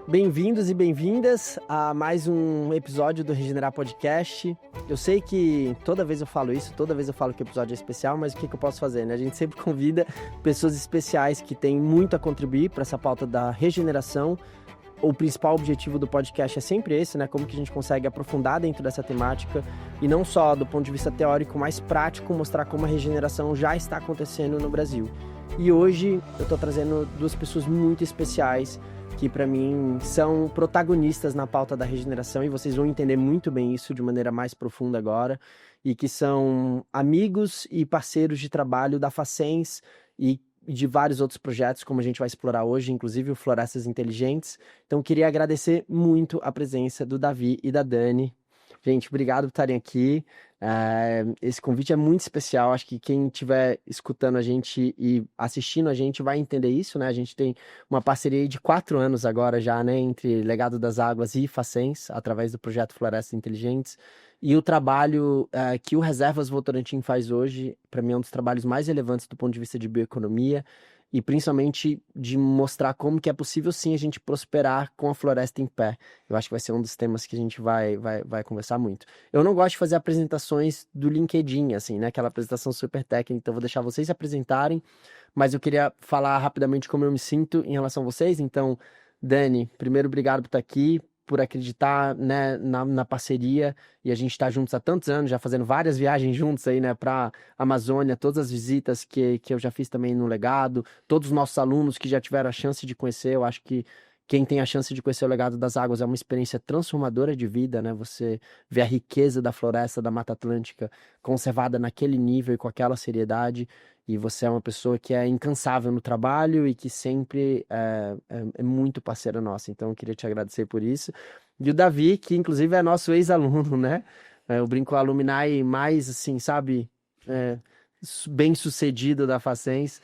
Bem-vindos e bem-vindas a mais um episódio do Regenerar Podcast. Eu sei que toda vez eu falo isso, toda vez eu falo que o episódio é especial, mas o que eu posso fazer, né? A gente sempre convida pessoas especiais que têm muito a contribuir para essa pauta da regeneração. O principal objetivo do podcast é sempre esse, né? Como que a gente consegue aprofundar dentro dessa temática e não só do ponto de vista teórico, mas prático, mostrar como a regeneração já está acontecendo no Brasil. E hoje eu estou trazendo duas pessoas muito especiais que para mim são protagonistas na pauta da regeneração, e vocês vão entender muito bem isso de maneira mais profunda agora, e que são amigos e parceiros de trabalho da Facens e de vários outros projetos, como a gente vai explorar hoje, inclusive o Florestas Inteligentes. Então queria agradecer muito a presença do Davi e da Dani. Gente, obrigado por estarem aqui. Esse convite é muito especial. Acho que quem estiver escutando a gente e assistindo a gente vai entender isso, né? A gente tem uma parceria de 4 anos agora já, né? Entre Legado das Águas e Facens, através do projeto Florestas Inteligentes. E o trabalho que o Reservas Votorantim faz hoje, para mim é um dos trabalhos mais relevantes do ponto de vista de bioeconomia, e principalmente de mostrar como que é possível sim a gente prosperar com a floresta em pé. Eu acho que vai ser um dos temas que a gente vai conversar muito. Eu não gosto de fazer apresentações do LinkedIn, assim, né? Aquela apresentação super técnica, então eu vou deixar vocês se apresentarem, mas eu queria falar rapidamente como eu me sinto em relação a vocês. Então, Dani, primeiro, obrigado por estar aqui, por acreditar, né, na parceria, e a gente está juntos há tantos anos, já fazendo várias viagens juntos aí, né, para Amazônia, todas as visitas que eu já fiz também no Legado, todos os nossos alunos que já tiveram a chance de conhecer. Eu acho que quem tem a chance de conhecer o Legado das Águas é uma experiência transformadora de vida, né? Você vê a riqueza da floresta da Mata Atlântica conservada naquele nível e com aquela seriedade, e você é uma pessoa que é incansável no trabalho e que sempre é muito parceira nossa. Então eu queria te agradecer por isso. E o Davi, que inclusive é nosso ex-aluno, né? Eu brinco, o alumni mais, assim, sabe, bem sucedido da Facens,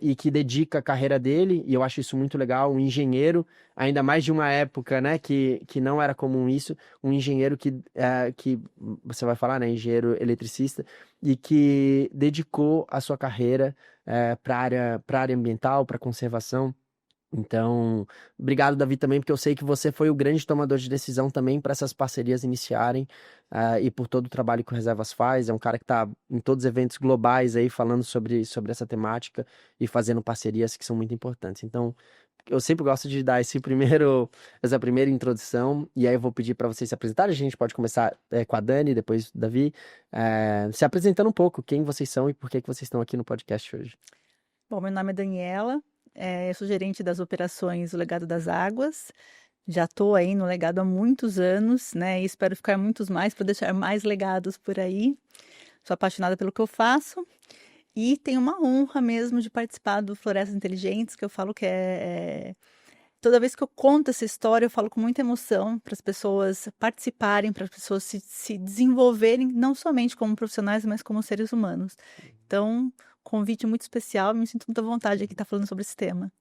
e que dedica a carreira dele, e eu acho isso muito legal, um engenheiro, ainda mais de uma época, né, que não era comum isso, um engenheiro que você vai falar, né, engenheiro eletricista, e que dedicou a sua carreira para a área ambiental, para conservação. Então, obrigado, Davi, também, porque eu sei que você foi o grande tomador de decisão também para essas parcerias iniciarem, e por todo o trabalho que o Reservas faz. É um cara que está em todos os eventos globais aí falando sobre essa temática e fazendo parcerias que são muito importantes. Então, eu sempre gosto de dar essa primeira introdução, e aí eu vou pedir para vocês se apresentarem. A gente pode começar com a Dani, depois o Davi, se apresentando um pouco, quem vocês são e por que vocês estão aqui no podcast hoje. Bom, meu nome é Daniela, eu sou gerente das operações do Legado das Águas. Já estou aí no legado há muitos anos, né? E espero ficar muitos mais para deixar mais legados por aí. Sou apaixonada pelo que eu faço e tenho uma honra mesmo de participar do Florestas Inteligentes, que eu falo que toda vez que eu conto essa história, eu falo com muita emoção para as pessoas participarem, para as pessoas se desenvolverem, não somente como profissionais, mas como seres humanos. Então, convite muito especial, me sinto muita vontade aqui de estar falando sobre esse tema.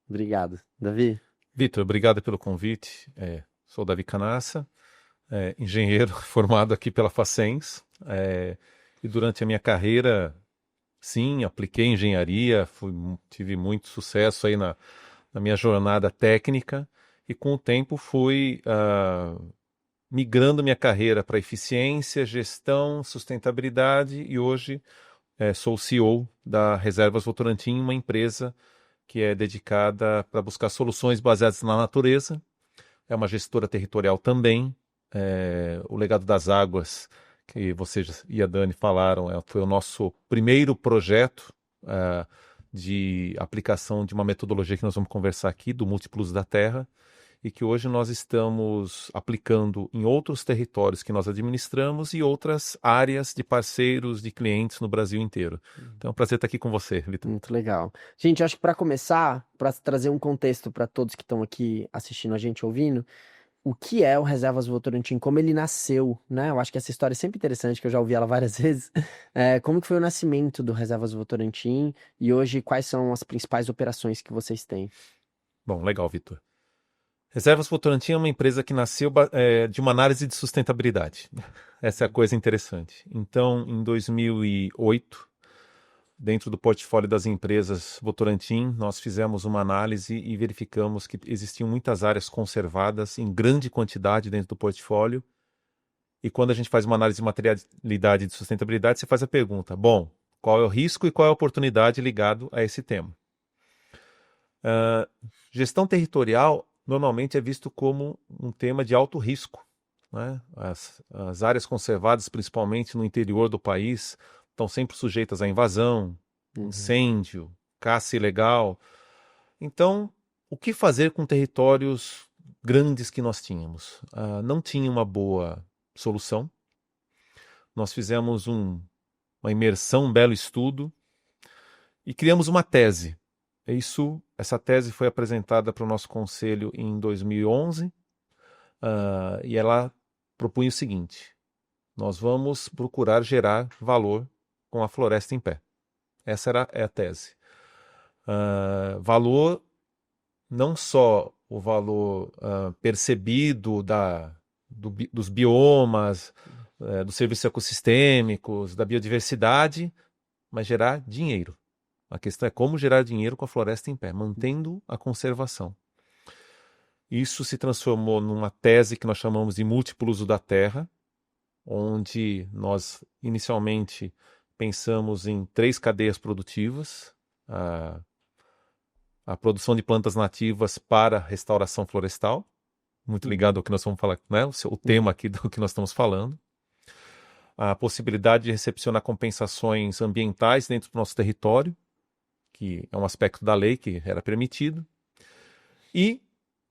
Obrigado. Davi? Vitor, obrigado pelo convite. Sou o Davi Canassa, engenheiro formado aqui pela Facens, e durante a minha carreira, sim, apliquei engenharia, tive muito sucesso aí na minha jornada técnica, e com o tempo fui migrando minha carreira para eficiência, gestão, sustentabilidade, e hoje sou o CEO da Reservas Votorantim, uma empresa que é dedicada para buscar soluções baseadas na natureza. É uma gestora territorial também. O Legado das Águas, que você e a Dani falaram, foi o nosso primeiro projeto de aplicação de uma metodologia que nós vamos conversar aqui, do Múltiplos da Terra, e que hoje nós estamos aplicando em outros territórios que nós administramos e outras áreas de parceiros, de clientes no Brasil inteiro. Então é um prazer estar aqui com você, Vitor. Muito legal. Gente, acho que para começar, para trazer um contexto para todos que estão aqui assistindo a gente, ouvindo, o que é o Reservas Votorantim, como ele nasceu, né? Eu acho que essa história é sempre interessante, que eu já ouvi ela várias vezes. Como que foi o nascimento do Reservas Votorantim e hoje quais são as principais operações que vocês têm? Bom, legal, Vitor. Reservas Votorantim é uma empresa que nasceu de uma análise de sustentabilidade. Essa é a coisa interessante. Então, em 2008, dentro do portfólio das empresas Votorantim, nós fizemos uma análise e verificamos que existiam muitas áreas conservadas em grande quantidade dentro do portfólio. E quando a gente faz uma análise de materialidade e de sustentabilidade, você faz a pergunta, bom, qual é o risco e qual é a oportunidade ligado a esse tema? Gestão territorial normalmente é visto como um tema de alto risco, né? As áreas conservadas, principalmente no interior do país, estão sempre sujeitas a invasão, incêndio, caça ilegal. Então, o que fazer com territórios grandes que nós tínhamos? Não tinha uma boa solução. Nós fizemos uma imersão, um belo estudo e criamos uma tese. Essa tese foi apresentada para o nosso conselho em 2011 e ela propunha o seguinte: nós vamos procurar gerar valor com a floresta em pé. Essa é a tese. Valor, não só o valor percebido dos biomas, dos serviços ecossistêmicos, da biodiversidade, mas gerar dinheiro. A questão é como gerar dinheiro com a floresta em pé, mantendo a conservação. Isso se transformou numa tese que nós chamamos de múltiplo uso da terra, onde nós inicialmente pensamos em 3 cadeias produtivas: a produção de plantas nativas para restauração florestal, muito ligado ao que nós vamos falar, né? O tema aqui do que nós estamos falando. A possibilidade de recepcionar compensações ambientais dentro do nosso território, que é um aspecto da lei que era permitido, e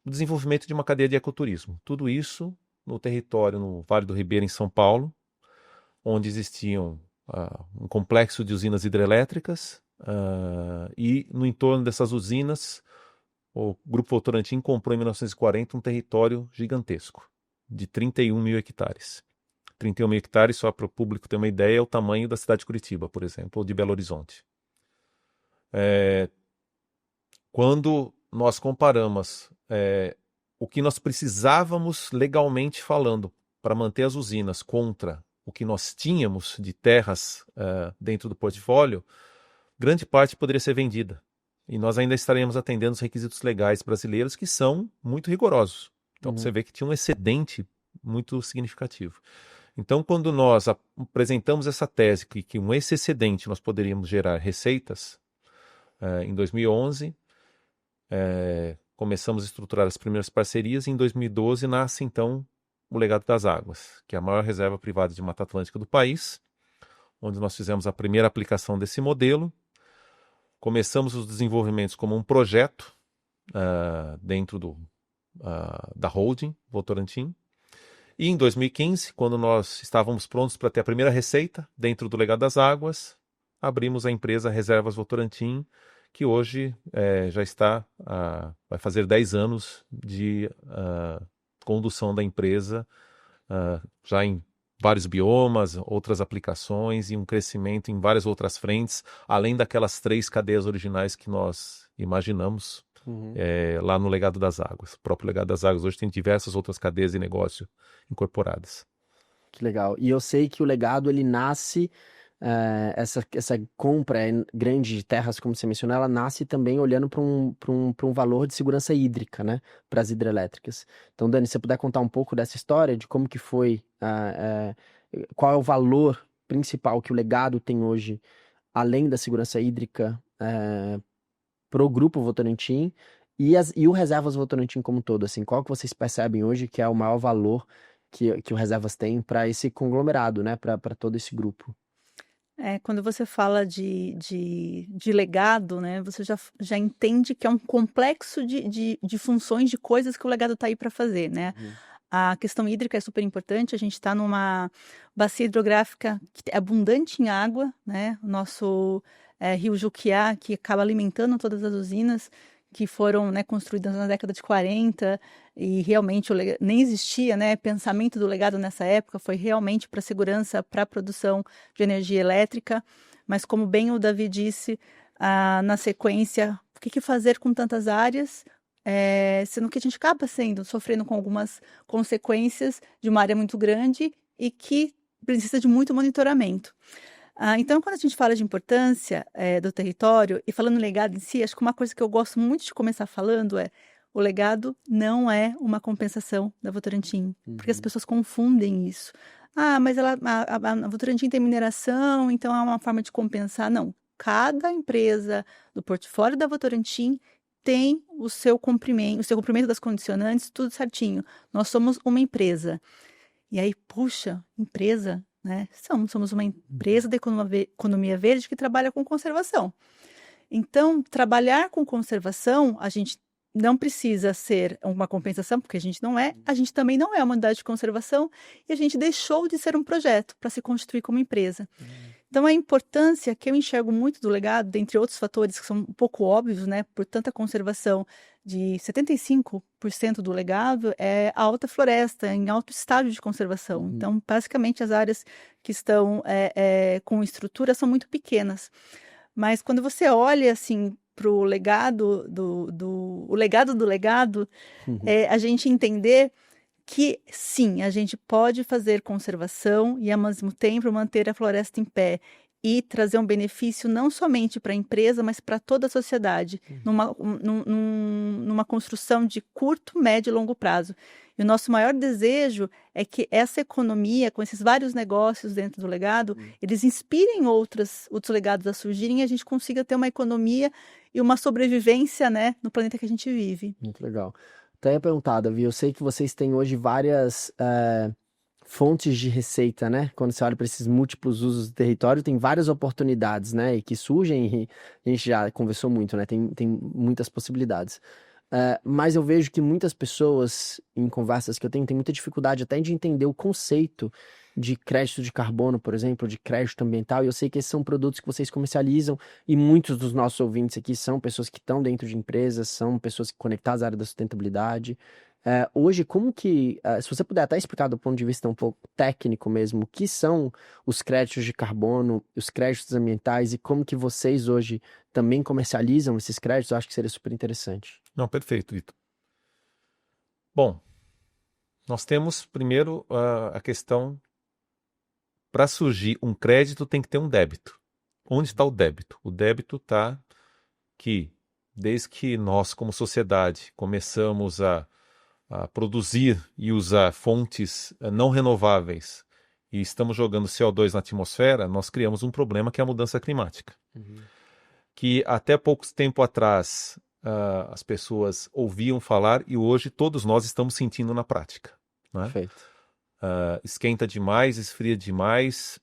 o desenvolvimento de uma cadeia de ecoturismo. Tudo isso no território, no Vale do Ribeira, em São Paulo, onde existiam um complexo de usinas hidrelétricas, e no entorno dessas usinas, o Grupo Votorantim comprou em 1940 um território gigantesco, de 31 mil hectares. 31 mil hectares, só para o público ter uma ideia, é o tamanho da cidade de Curitiba, por exemplo, ou de Belo Horizonte. Quando nós comparamos o que nós precisávamos legalmente falando para manter as usinas contra o que nós tínhamos de terras dentro do portfólio, grande parte poderia ser vendida. E nós ainda estaremos atendendo os requisitos legais brasileiros, que são muito rigorosos. Então você vê que tinha um excedente muito significativo. Então, quando nós apresentamos essa tese que com esse excedente nós poderíamos gerar receitas, em 2011, começamos a estruturar as primeiras parcerias e em 2012 nasce então o Legado das Águas, que é a maior reserva privada de Mata Atlântica do país, onde nós fizemos a primeira aplicação desse modelo. Começamos os desenvolvimentos como um projeto dentro da holding Votorantim. E em 2015, quando nós estávamos prontos para ter a primeira receita dentro do Legado das Águas, abrimos a empresa Reservas Votorantim, que hoje já vai fazer 10 anos de condução da empresa, já em vários biomas, outras aplicações e um crescimento em várias outras frentes, além daquelas 3 cadeias originais que nós imaginamos lá no Legado das Águas. O próprio Legado das Águas hoje tem diversas outras cadeias de negócio incorporadas. Que legal. E eu sei que o Legado, ele nasce, essa compra grande de terras, como você mencionou, ela nasce também olhando para um valor de segurança hídrica, né, para as hidrelétricas. Então, Dani, se você puder contar um pouco dessa história, de como que foi, qual é o valor principal que o Legado tem hoje, além da segurança hídrica, para o Grupo Votorantim e o Reservas Votorantim como um todo, assim, qual que vocês percebem hoje que é o maior valor que o Reservas tem para esse conglomerado, né, para todo esse grupo? Quando você fala de legado, né, você já entende que é um complexo de funções, de coisas que o legado está aí para fazer, né? A questão hídrica é super importante, a gente está numa bacia hidrográfica que é abundante em água, né? O nosso rio Juquiá, que acaba alimentando todas as usinas que foram, né, construídas na década de 40, e realmente nem existia, né, pensamento do legado nessa época, foi realmente para segurança, para a produção de energia elétrica, mas como bem o Davi disse, na sequência, o que fazer com tantas áreas, sendo que a gente acaba sofrendo com algumas consequências de uma área muito grande e que precisa de muito monitoramento. Então, quando a gente fala de importância do território, e falando em legado em si, acho que uma coisa que eu gosto muito de começar falando é o legado não é uma compensação da Votorantim, porque as pessoas confundem isso. Mas a Votorantim tem mineração, então é uma forma de compensar. Não, cada empresa do portfólio da Votorantim tem o seu cumprimento das condicionantes, tudo certinho. Nós somos uma empresa. E aí, puxa, empresa, né? Somos uma empresa da economia verde que trabalha com conservação. Então, trabalhar com conservação, a gente não precisa ser uma compensação, porque a gente também não é uma unidade de conservação, e a gente deixou de ser um projeto para se constituir como empresa. Então, a importância que eu enxergo muito do legado, dentre outros fatores que são um pouco óbvios, né, por tanta conservação, de 75% do legado é a alta floresta, em alto estágio de conservação. Então, basicamente, as áreas que estão com estrutura são muito pequenas. Mas quando você olha, assim, para o legado o legado do legado, a gente entender que, sim, a gente pode fazer conservação e, ao mesmo tempo, manter a floresta em pé e trazer um benefício não somente para a empresa, mas para toda a sociedade, numa construção de curto, médio e longo prazo. E o nosso maior desejo é que essa economia, com esses vários negócios dentro do legado, eles inspirem outros legados a surgirem e a gente consiga ter uma economia e uma sobrevivência, né, no planeta que a gente vive. Muito legal. Até ia perguntar, Davi, eu sei que vocês têm hoje várias fontes de receita, né? Quando você olha para esses múltiplos usos do território, tem várias oportunidades, né? E que surgem, e a gente já conversou muito, né? Tem muitas possibilidades. Mas eu vejo que muitas pessoas, em conversas que eu tenho, têm muita dificuldade até de entender o conceito de crédito de carbono, por exemplo, de crédito ambiental, e eu sei que esses são produtos que vocês comercializam, e muitos dos nossos ouvintes aqui são pessoas que estão dentro de empresas, são pessoas conectadas à área da sustentabilidade. Hoje, como que, se você puder até explicar do ponto de vista um pouco técnico mesmo, o que são os créditos de carbono, os créditos ambientais, e como que vocês hoje também comercializam esses créditos, eu acho que seria super interessante. Não, perfeito, Vitor. Bom, nós temos primeiro a questão, para surgir um crédito tem que ter um débito. Onde está o débito? O débito está que, desde que nós como sociedade começamos a produzir e usar fontes não renováveis e estamos jogando CO2 na atmosfera, nós criamos um problema que é a mudança climática. Que até pouco tempo atrás as pessoas ouviam falar e hoje todos nós estamos sentindo na prática. Né? Perfeito. Esquenta demais, esfria demais,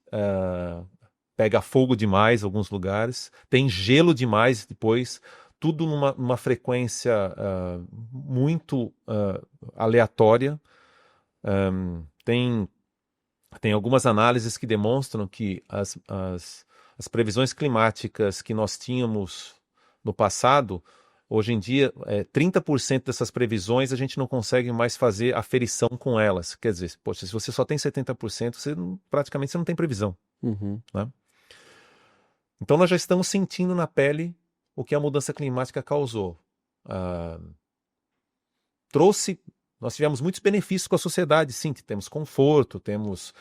pega fogo demais em alguns lugares, tem gelo demais depois, tudo numa frequência muito aleatória. Tem algumas análises que demonstram que as previsões climáticas que nós tínhamos no passado, hoje em dia, 30% dessas previsões a gente não consegue mais fazer aferição com elas. Quer dizer, poxa, se você só tem 70%, praticamente você não tem previsão. Né? Então nós já estamos sentindo na pele o que a mudança climática causou. Nós tivemos muitos benefícios com a sociedade, sim, temos conforto, temos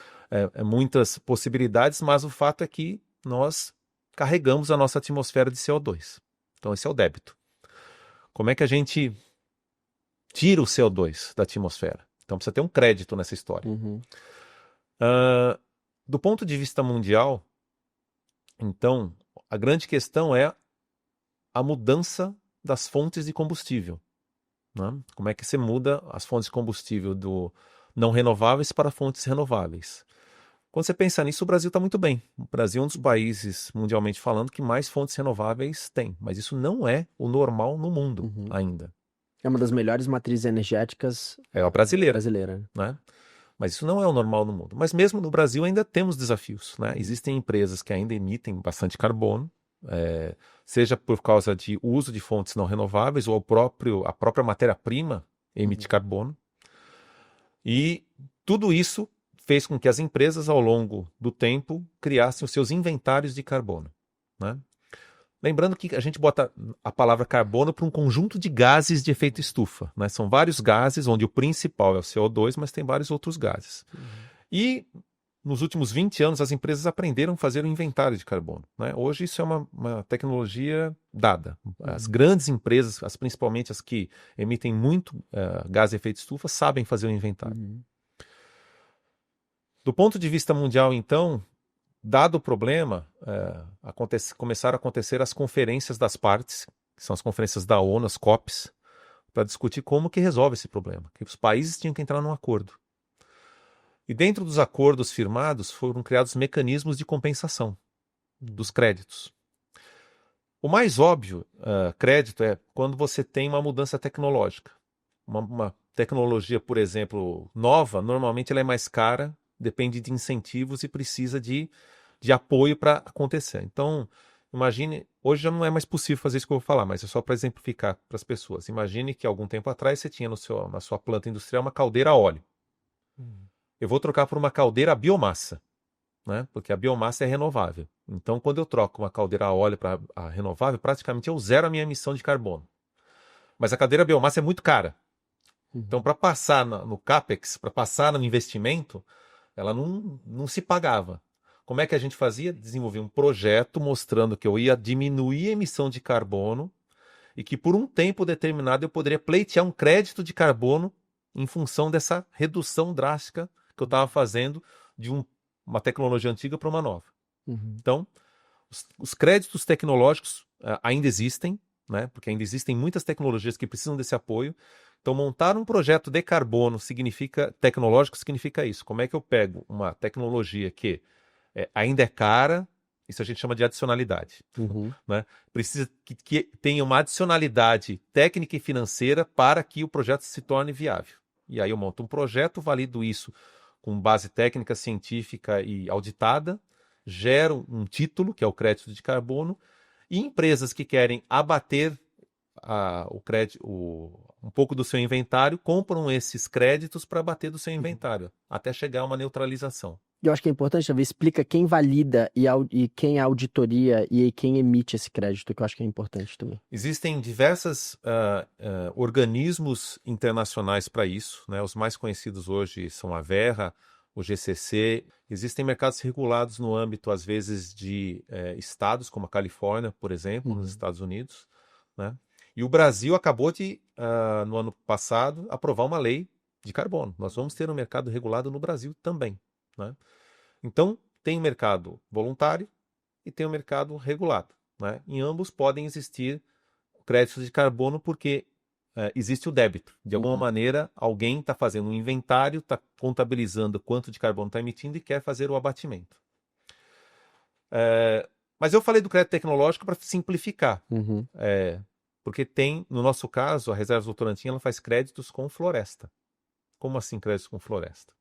muitas possibilidades, mas o fato é que nós carregamos a nossa atmosfera de CO2. Então esse é o débito. Como é que a gente tira o CO2 da atmosfera? Então precisa ter um crédito nessa história. Do ponto de vista mundial, então, a grande questão é a mudança das fontes de combustível. Né? Como é que você muda as fontes de combustível do não renováveis para fontes renováveis? Quando você pensa nisso, o Brasil está muito bem. O Brasil é um dos países, mundialmente falando, que mais fontes renováveis tem. Mas isso não é o normal no mundo ainda. É uma das melhores matrizes energéticas. É a brasileira. Né? Mas isso não é o normal no mundo. Mas mesmo no Brasil ainda temos desafios. Né? Existem empresas que ainda emitem bastante carbono, seja por causa de uso de fontes não renováveis ou a própria matéria-prima emite carbono. E tudo isso fez com que as empresas, ao longo do tempo, criassem os seus inventários de carbono. Né? Lembrando que a gente bota a palavra carbono para um conjunto de gases de efeito estufa. Né? São vários gases, onde o principal é o CO2, mas tem vários outros gases. E nos últimos 20 anos, as empresas aprenderam a fazer o inventário de carbono, né? Hoje isso é uma tecnologia dada. As grandes empresas, principalmente as que emitem muito gás de efeito estufa, sabem fazer o inventário. Do ponto de vista mundial, então, dado o problema, começaram a acontecer as conferências das partes, que são as conferências da ONU, as COPs, para discutir como que resolve esse problema, que os países tinham que entrar num acordo. E dentro dos acordos firmados foram criados mecanismos de compensação dos créditos. O mais óbvio crédito é quando você tem uma mudança tecnológica. Uma tecnologia, por exemplo, nova, normalmente ela é mais cara, depende de incentivos e precisa de apoio para acontecer. Então, imagine, hoje já não é mais possível fazer isso que eu vou falar, mas é só para exemplificar para as pessoas. Imagine que algum tempo atrás você tinha na sua planta industrial uma caldeira a óleo. Eu vou trocar por uma caldeira a biomassa, né? Porque a biomassa é renovável. Então, quando eu troco uma caldeira a óleo para a renovável, praticamente eu zero a minha emissão de carbono. Mas a caldeira a biomassa é muito cara. Então, para passar no CAPEX, para passar no investimento, ela não se pagava. Como é que a gente fazia? Desenvolver um projeto mostrando que eu ia diminuir a emissão de carbono e que por um tempo determinado eu poderia pleitear um crédito de carbono em função dessa redução drástica que eu estava fazendo de uma tecnologia antiga para uma nova. Então, os créditos tecnológicos ainda existem, né? Porque ainda existem muitas tecnologias que precisam desse apoio. Então, montar um projeto de carbono tecnológico significa isso. Como é que eu pego uma tecnologia que ainda é cara, isso a gente chama de adicionalidade. Né? Precisa que tenha uma adicionalidade técnica e financeira para que o projeto se torne viável. E aí eu monto um projeto, valido isso com base técnica, científica e auditada, gero um título, que é o crédito de carbono, e empresas que querem abater um pouco do seu inventário, compram esses créditos para abater do seu inventário, até chegar a uma neutralização. Eu acho que é importante também, explica quem valida e quem é a auditoria e quem emite esse crédito, que eu acho que é importante também. Existem diversos organismos internacionais para isso, né? Os mais conhecidos hoje são a Verra, o GCC. Existem mercados regulados no âmbito, às vezes, de estados, como a Califórnia, por exemplo, nos Estados Unidos, né? E o Brasil acabou de, no ano passado, aprovar uma lei de carbono. Nós vamos ter um mercado regulado no Brasil também, né? Então, tem o mercado voluntário e tem o mercado regulado, né? Em ambos podem existir créditos de carbono porque existe o débito. De alguma maneira, alguém está fazendo um inventário, está contabilizando quanto de carbono está emitindo e quer fazer o abatimento. Mas eu falei do crédito tecnológico para simplificar. Porque tem, no nosso caso, a Reserva Votorantim ela faz créditos com floresta. Como assim créditos com floresta?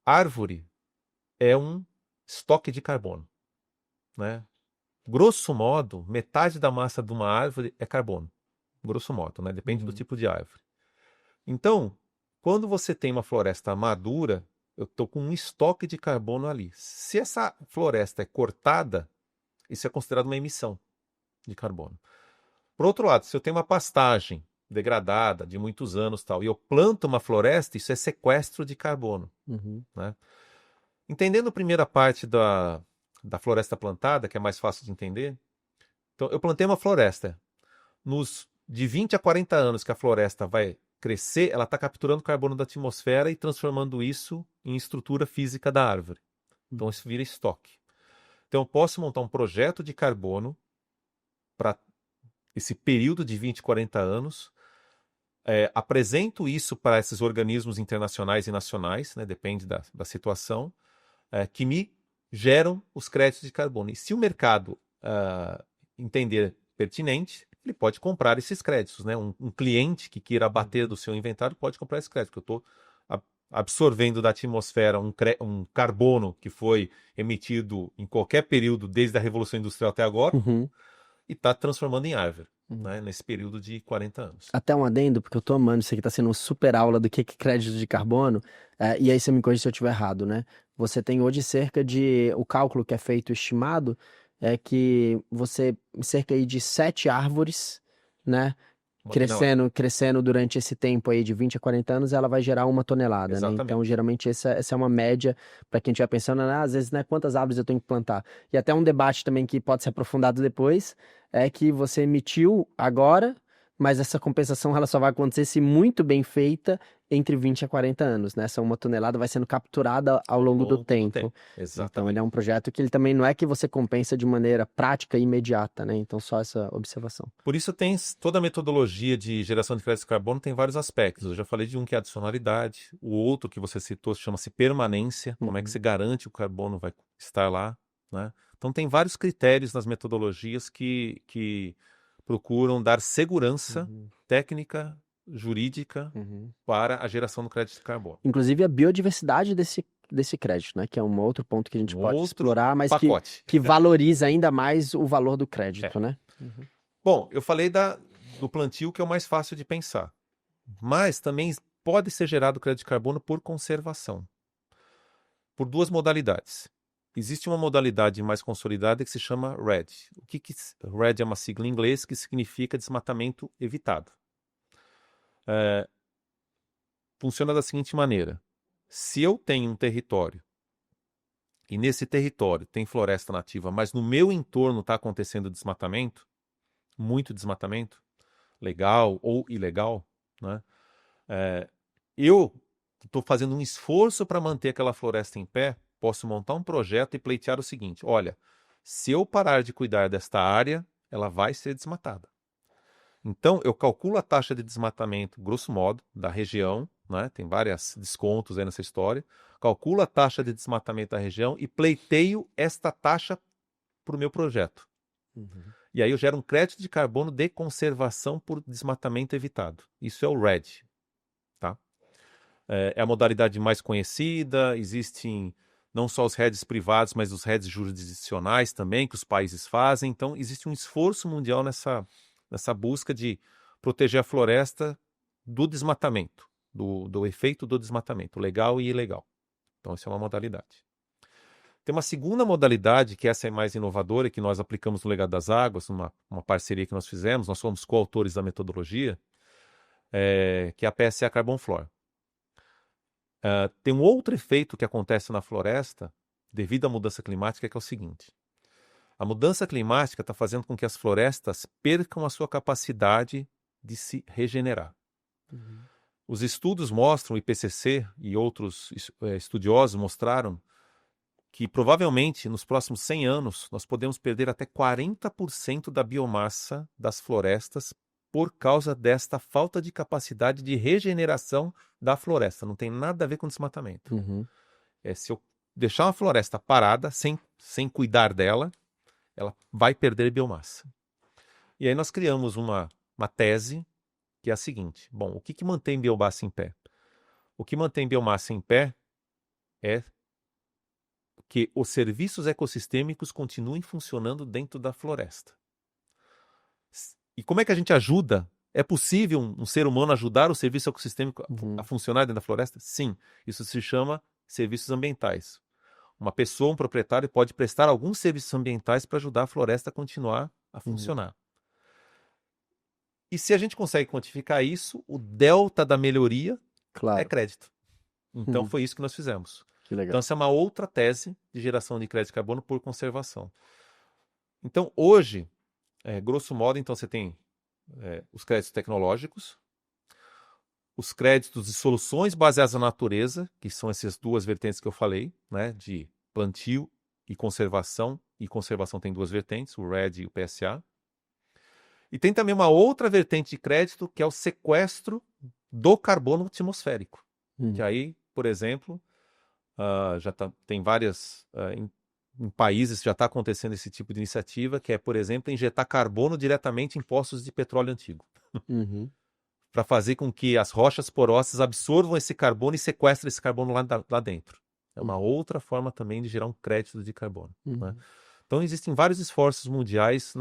Árvore é um estoque de carbono, né? Grosso modo, metade da massa de uma árvore é carbono. Grosso modo, né? Depende do tipo de árvore. Então, quando você tem uma floresta madura, eu estou com um estoque de carbono ali. Se essa floresta é cortada, isso é considerado uma emissão de carbono. Por outro lado, se eu tenho uma pastagem degradada de muitos anos tal, e eu planto uma floresta, isso é sequestro de carbono. Né? Entendendo a primeira parte da floresta plantada, que é mais fácil de entender, então eu plantei uma floresta. De 20 a 40 anos que a floresta vai crescer, ela está capturando carbono da atmosfera e transformando isso em estrutura física da árvore. Então isso vira estoque. Então eu posso montar um projeto de carbono para esse período de 20, 40 anos, apresento isso para esses organismos internacionais e nacionais, né, depende da situação, que me geram os créditos de carbono. E se o mercado entender pertinente, ele pode comprar esses créditos. Né? Um cliente que queira abater do seu inventário pode comprar esse crédito, porque eu estou absorvendo da atmosfera um carbono que foi emitido em qualquer período, desde a Revolução Industrial até agora, e está transformando em árvore, né, nesse período de 40 anos. Até um adendo, porque eu tô amando, isso aqui tá sendo uma super aula do que é crédito de carbono, e aí você me corrige se eu estiver errado, né? Você tem hoje o cálculo que é feito estimado, é que cerca aí de 7 árvores, né, crescendo durante esse tempo aí de 20 a 40 anos, ela vai gerar 1 tonelada, né? Exatamente. Então, geralmente, essa é uma média para quem estiver pensando, às vezes, né, quantas árvores eu tenho que plantar. E até um debate também que pode ser aprofundado depois, é que você emitiu agora, mas essa compensação ela só vai acontecer se muito bem feita entre 20 a 40 anos, né? Essa 1 tonelada vai sendo capturada ao longo do tempo. Exatamente. Então, ele é um projeto que ele também não é que você compensa de maneira prática e imediata, né? Então, só essa observação. Por isso tem toda a metodologia de geração de crédito de carbono tem vários aspectos. Eu já falei de um que é adicionalidade, o outro que você citou chama-se permanência, como é que você garante que o carbono vai estar lá, né? Então tem vários critérios nas metodologias que procuram dar segurança técnica, jurídica para a geração do crédito de carbono. Inclusive a biodiversidade desse crédito, né? Que é um outro ponto que a gente pode explorar, mas que valoriza ainda mais o valor do crédito, né? Bom, eu falei do plantio, que é o mais fácil de pensar. Mas também pode ser gerado crédito de carbono por conservação. Por duas modalidades. Existe uma modalidade mais consolidada que se chama RED. RED é uma sigla em inglês que significa desmatamento evitado. Funciona da seguinte maneira. Se eu tenho um território e nesse território tem floresta nativa, mas no meu entorno está acontecendo desmatamento, muito desmatamento, legal ou ilegal, né? Eu estou fazendo um esforço para manter aquela floresta em pé, posso montar um projeto e pleitear o seguinte: olha, se eu parar de cuidar desta área, ela vai ser desmatada. Então, eu calculo a taxa de desmatamento, grosso modo, da região, né? Tem vários descontos aí nessa história. Calculo a taxa de desmatamento da região e pleiteio esta taxa para o meu projeto. E aí eu gero um crédito de carbono de conservação por desmatamento evitado. Isso é o RED. Tá? É a modalidade mais conhecida. Existem não só os REDs privados, mas os REDs jurisdicionais também, que os países fazem. Então, existe um esforço mundial nessa busca de proteger a floresta do desmatamento, do efeito do desmatamento, legal e ilegal. Então, essa é uma modalidade. Tem uma segunda modalidade, que essa é mais inovadora, que nós aplicamos no Legado das Águas, uma parceria que nós fizemos, nós somos coautores da metodologia, que é a PSA Carbon Floor. Tem um outro efeito que acontece na floresta, devido à mudança climática, que é o seguinte. A mudança climática está fazendo com que as florestas percam a sua capacidade de se regenerar. Os estudos mostram, o IPCC e outros estudiosos mostraram, que provavelmente nos próximos 100 anos nós podemos perder até 40% da biomassa das florestas por causa desta falta de capacidade de regeneração da floresta. Não tem nada a ver com desmatamento. Se eu deixar uma floresta parada, sem cuidar dela, ela vai perder biomassa. E aí nós criamos uma tese que é a seguinte. Bom, o que mantém biomassa em pé? O que mantém biomassa em pé é que os serviços ecossistêmicos continuem funcionando dentro da floresta. E como é que a gente ajuda? É possível um ser humano ajudar o serviço ecossistêmico a funcionar dentro da floresta? Sim. Isso se chama serviços ambientais. Uma pessoa, um proprietário, pode prestar alguns serviços ambientais para ajudar a floresta a continuar a funcionar. E se a gente consegue quantificar isso, o delta da melhoria é crédito. Então foi isso que nós fizemos. Então essa é uma outra tese de geração de crédito de carbono por conservação. Então hoje, grosso modo, então você tem os créditos tecnológicos, os créditos de soluções baseadas na natureza, que são essas duas vertentes que eu falei, né, de plantio e conservação tem duas vertentes, o RED e o PSA. E tem também uma outra vertente de crédito, que é o sequestro do carbono atmosférico. Que aí, por exemplo, tem várias... em países já está acontecendo esse tipo de iniciativa, que é, por exemplo, injetar carbono diretamente em poços de petróleo antigo. Para fazer com que as rochas porosas absorvam esse carbono e sequestrem esse carbono lá dentro. É uma outra forma também de gerar um crédito de carbono. Né? Então, existem vários esforços mundiais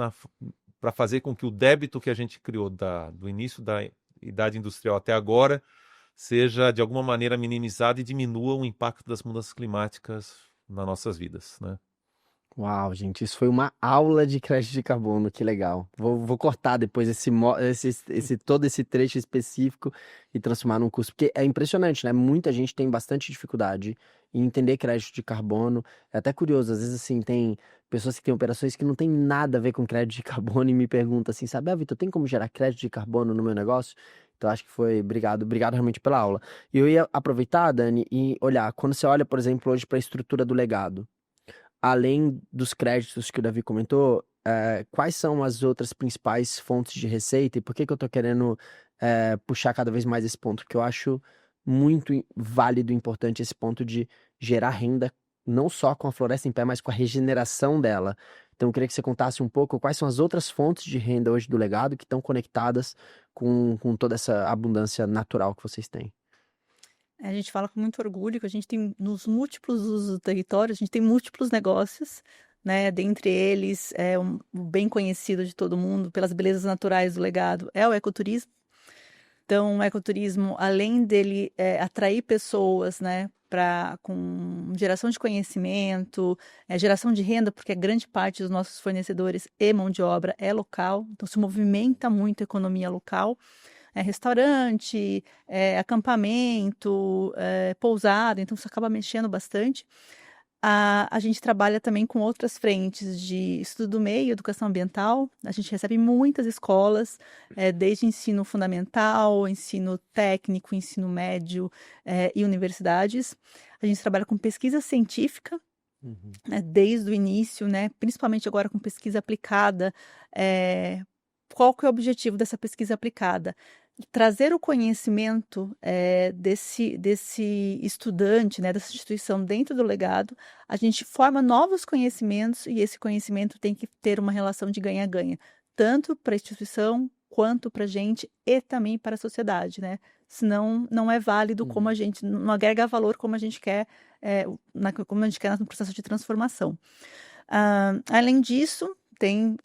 para fazer com que o débito que a gente criou do início da idade industrial até agora seja, de alguma maneira, minimizado e diminua o impacto das mudanças climáticas nas nossas vidas. Né? Uau, gente, isso foi uma aula de crédito de carbono, que legal. Vou cortar depois todo esse trecho específico e transformar num curso, porque é impressionante, né? Muita gente tem bastante dificuldade em entender crédito de carbono. É até curioso, às vezes assim, tem pessoas que têm operações que não tem nada a ver com crédito de carbono e me perguntam assim, sabe, Vitor, tem como gerar crédito de carbono no meu negócio? Então acho que foi, obrigado realmente pela aula. E eu ia aproveitar, Dani, e olhar, quando você olha, por exemplo, hoje para a estrutura do legado, além dos créditos que o Davi comentou, quais são as outras principais fontes de receita e por que que eu tô querendo puxar cada vez mais esse ponto? Porque eu acho muito válido e importante esse ponto de gerar renda, não só com a floresta em pé, mas com a regeneração dela. Então, eu queria que você contasse um pouco quais são as outras fontes de renda hoje do legado que estão conectadas com toda essa abundância natural que vocês têm. A gente fala com muito orgulho que a gente tem, nos múltiplos usos do território, a gente tem múltiplos negócios, né? Dentre eles, o bem conhecido de todo mundo, pelas belezas naturais do legado, é o ecoturismo. Então, o ecoturismo, além dele atrair pessoas, né, com geração de conhecimento, geração de renda, porque a grande parte dos nossos fornecedores e mão de obra é local, então se movimenta muito a economia local. Restaurante, acampamento, pousada, então isso acaba mexendo bastante. A gente trabalha também com outras frentes de estudo do meio, educação ambiental. A gente recebe muitas escolas, desde ensino fundamental, ensino técnico, ensino médio, e universidades. A gente trabalha com pesquisa científica, Uhum. né, desde o início, né, principalmente agora com pesquisa aplicada. Qual que é o objetivo dessa pesquisa aplicada? Trazer o conhecimento desse estudante, né, dessa instituição dentro do legado. A gente forma novos conhecimentos e esse conhecimento tem que ter uma relação de ganha-ganha, tanto para a instituição quanto para a gente e também para a sociedade, né? Senão não é válido como a gente, não agrega valor como a gente quer, como a gente quer no processo de transformação. Além disso, tem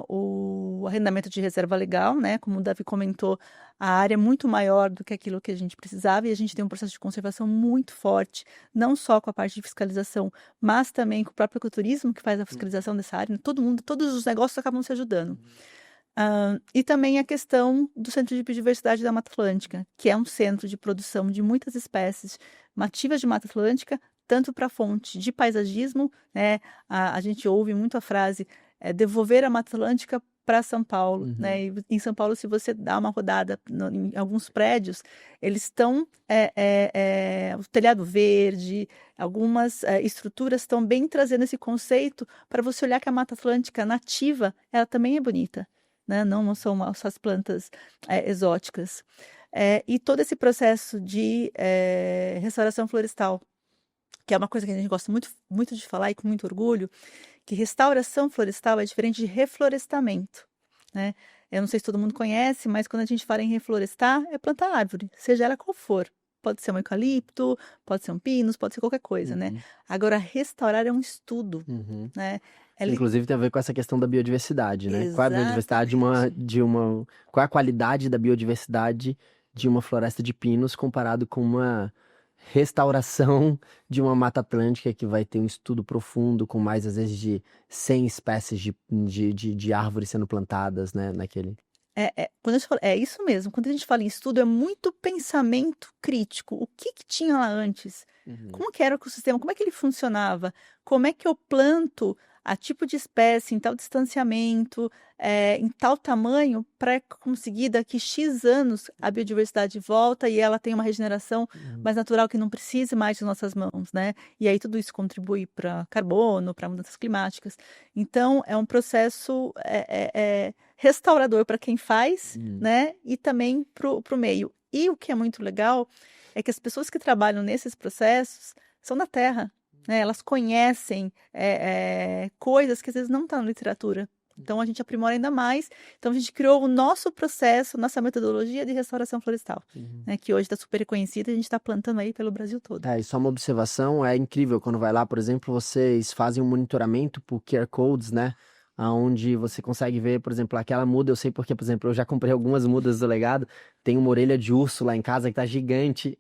o arrendamento de reserva legal, né? Como o Davi comentou, a área é muito maior do que aquilo que a gente precisava e a gente tem um processo de conservação muito forte, não só com a parte de fiscalização, mas também com o próprio ecoturismo que faz a fiscalização dessa área. Todo mundo, todos os negócios acabam se ajudando. E também a questão do Centro de Biodiversidade da Mata Atlântica, que é um centro de produção de muitas espécies nativas de Mata Atlântica, tanto para a fonte de paisagismo, né? A gente ouve muito a frase devolver a Mata Atlântica para São Paulo, né? E em São Paulo, se você dá uma rodada em alguns prédios, eles estão o telhado verde, algumas estruturas estão bem trazendo esse conceito para você olhar que a Mata Atlântica nativa, ela também é bonita, né? Não são só as plantas exóticas. E todo esse processo de restauração florestal, que é uma coisa que a gente gosta muito, muito de falar e com muito orgulho, que restauração florestal é diferente de reflorestamento, né? Eu não sei se todo mundo conhece, mas quando a gente fala em reflorestar, é plantar árvore, seja ela qual for. Pode ser um eucalipto, pode ser um pinus, pode ser qualquer coisa, né? Agora, restaurar é um estudo, né? Inclusive tem a ver com essa questão da biodiversidade, né? Qual é a biodiversidade Exatamente. qual é a qualidade da biodiversidade de uma floresta de pinos comparado com uma restauração de uma Mata Atlântica que vai ter um estudo profundo com mais, às vezes, de 100 espécies de árvores sendo plantadas, né, naquele... Quando a gente fala, é isso mesmo, quando a gente fala em estudo, é muito pensamento crítico. O que tinha lá antes? Como que era o ecossistema? Como é que ele funcionava? Como é que eu planto a tipo de espécie, em tal distanciamento, em tal tamanho, para conseguir daqui X anos a biodiversidade volta e ela tem uma regeneração mais natural que não precise mais de nossas mãos, né? E aí tudo isso contribui para carbono, para mudanças climáticas. Então, é um processo restaurador para quem faz, né? E também para o meio. E o que é muito legal é que as pessoas que trabalham nesses processos são da terra, né? Elas conhecem coisas que às vezes não estão na literatura. Então, a gente aprimora ainda mais. Então, a gente criou o nosso processo, nossa metodologia de restauração florestal, né? Que hoje está super reconhecida e a gente está plantando aí pelo Brasil todo. E só uma observação, é incrível quando vai lá, por exemplo, vocês fazem um monitoramento por QR Codes, né? Onde você consegue ver, por exemplo, aquela muda, eu sei porque, por exemplo, eu já comprei algumas mudas do legado, tem uma orelha de urso lá em casa que tá gigante,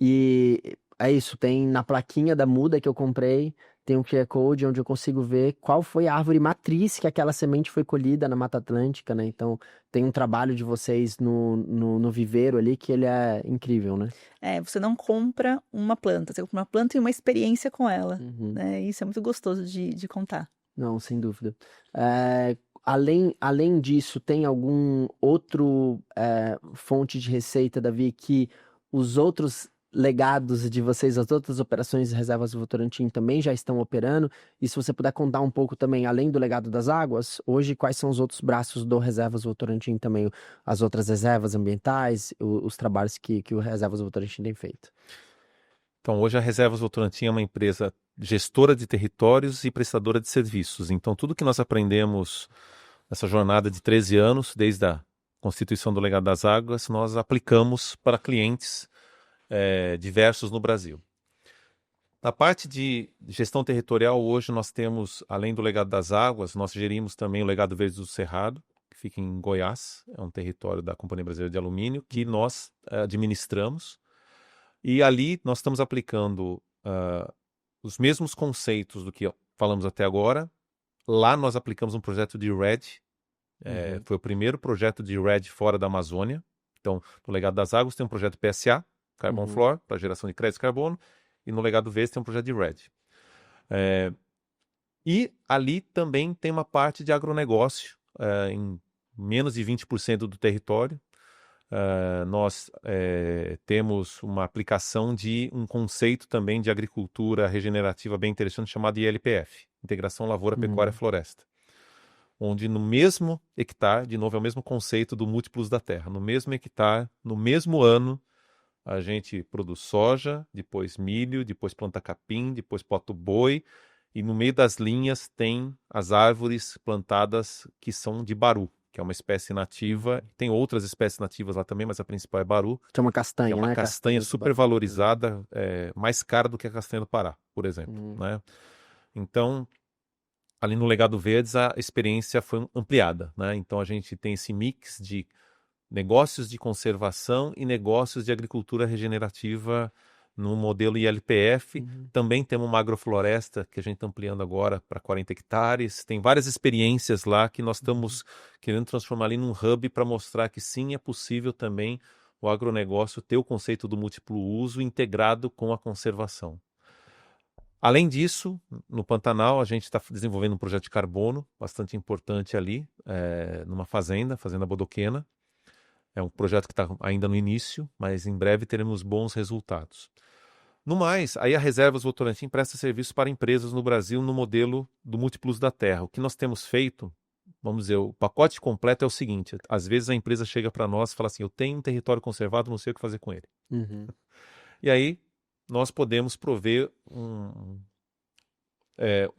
e é isso, tem na plaquinha da muda que eu comprei, tem um QR Code onde eu consigo ver qual foi a árvore matriz que aquela semente foi colhida na Mata Atlântica, né? Então, tem um trabalho de vocês no viveiro ali que ele é incrível, né? Você não compra uma planta, você compra uma planta e uma experiência com ela, Uhum. né? Isso é muito gostoso de contar. Não, sem dúvida. Além disso, tem algum outro fonte de receita, Davi, que os outros legados de vocês, as outras operações de reservas do Votorantim também já estão operando? E se você puder contar um pouco também, além do legado das águas, hoje quais são os outros braços do Reservas Votorantim também? As outras reservas ambientais, os trabalhos que o Reservas Votorantim tem feito? Então, hoje a Reservas Votorantim é uma empresa gestora de territórios e prestadora de serviços. Então, tudo que nós aprendemos nessa jornada de 13 anos, desde a constituição do Legado das Águas, nós aplicamos para clientes diversos no Brasil. Na parte de gestão territorial, hoje nós temos, além do Legado das Águas, nós gerimos também o Legado Verde do Cerrado, que fica em Goiás, é um território da Companhia Brasileira de Alumínio, que nós administramos. E ali nós estamos aplicando os mesmos conceitos do que falamos até agora. Lá nós aplicamos um projeto de REDD. Foi o primeiro projeto de REDD fora da Amazônia. Então, no Legado das Águas tem um projeto PSA, Carbon Floor, para geração de crédito de carbono. E no Legado Verde tem um projeto de REDD. E ali também tem uma parte de agronegócio, em menos de 20% do território. Nós temos uma aplicação de um conceito também de agricultura regenerativa bem interessante chamado ILPF, Integração Lavoura, Pecuária, Floresta, onde no mesmo hectare, de novo é o mesmo conceito do múltiplos da terra, no mesmo hectare, no mesmo ano, a gente produz soja, depois milho, depois planta capim, depois planta boi, e no meio das linhas tem as árvores plantadas que são de baru, que é uma espécie nativa. Tem outras espécies nativas lá também, mas a principal é baru. Que é uma castanha, é uma né? castanha super valorizada, mais cara do que a castanha do Pará, por exemplo. Né? Então, ali no Legado Verdes, a experiência foi ampliada. Né? Então, a gente tem esse mix de negócios de conservação e negócios de agricultura regenerativa no modelo ILPF. Também temos uma agrofloresta que a gente está ampliando agora para 40 hectares. Tem várias experiências lá que nós estamos querendo transformar ali num hub para mostrar que sim, é possível também o agronegócio ter o conceito do múltiplo uso integrado com a conservação. Além disso, no Pantanal, a gente está desenvolvendo um projeto de carbono bastante importante ali, numa fazenda Bodoquena. É um projeto que está ainda no início, mas em breve teremos bons resultados. No mais, aí a Reservas Votorantim presta serviço para empresas no Brasil no modelo do múltiplos da terra. O que nós temos feito, vamos dizer, o pacote completo é o seguinte: às vezes a empresa chega para nós e fala assim, eu tenho um território conservado, não sei o que fazer com ele. E aí nós podemos prover um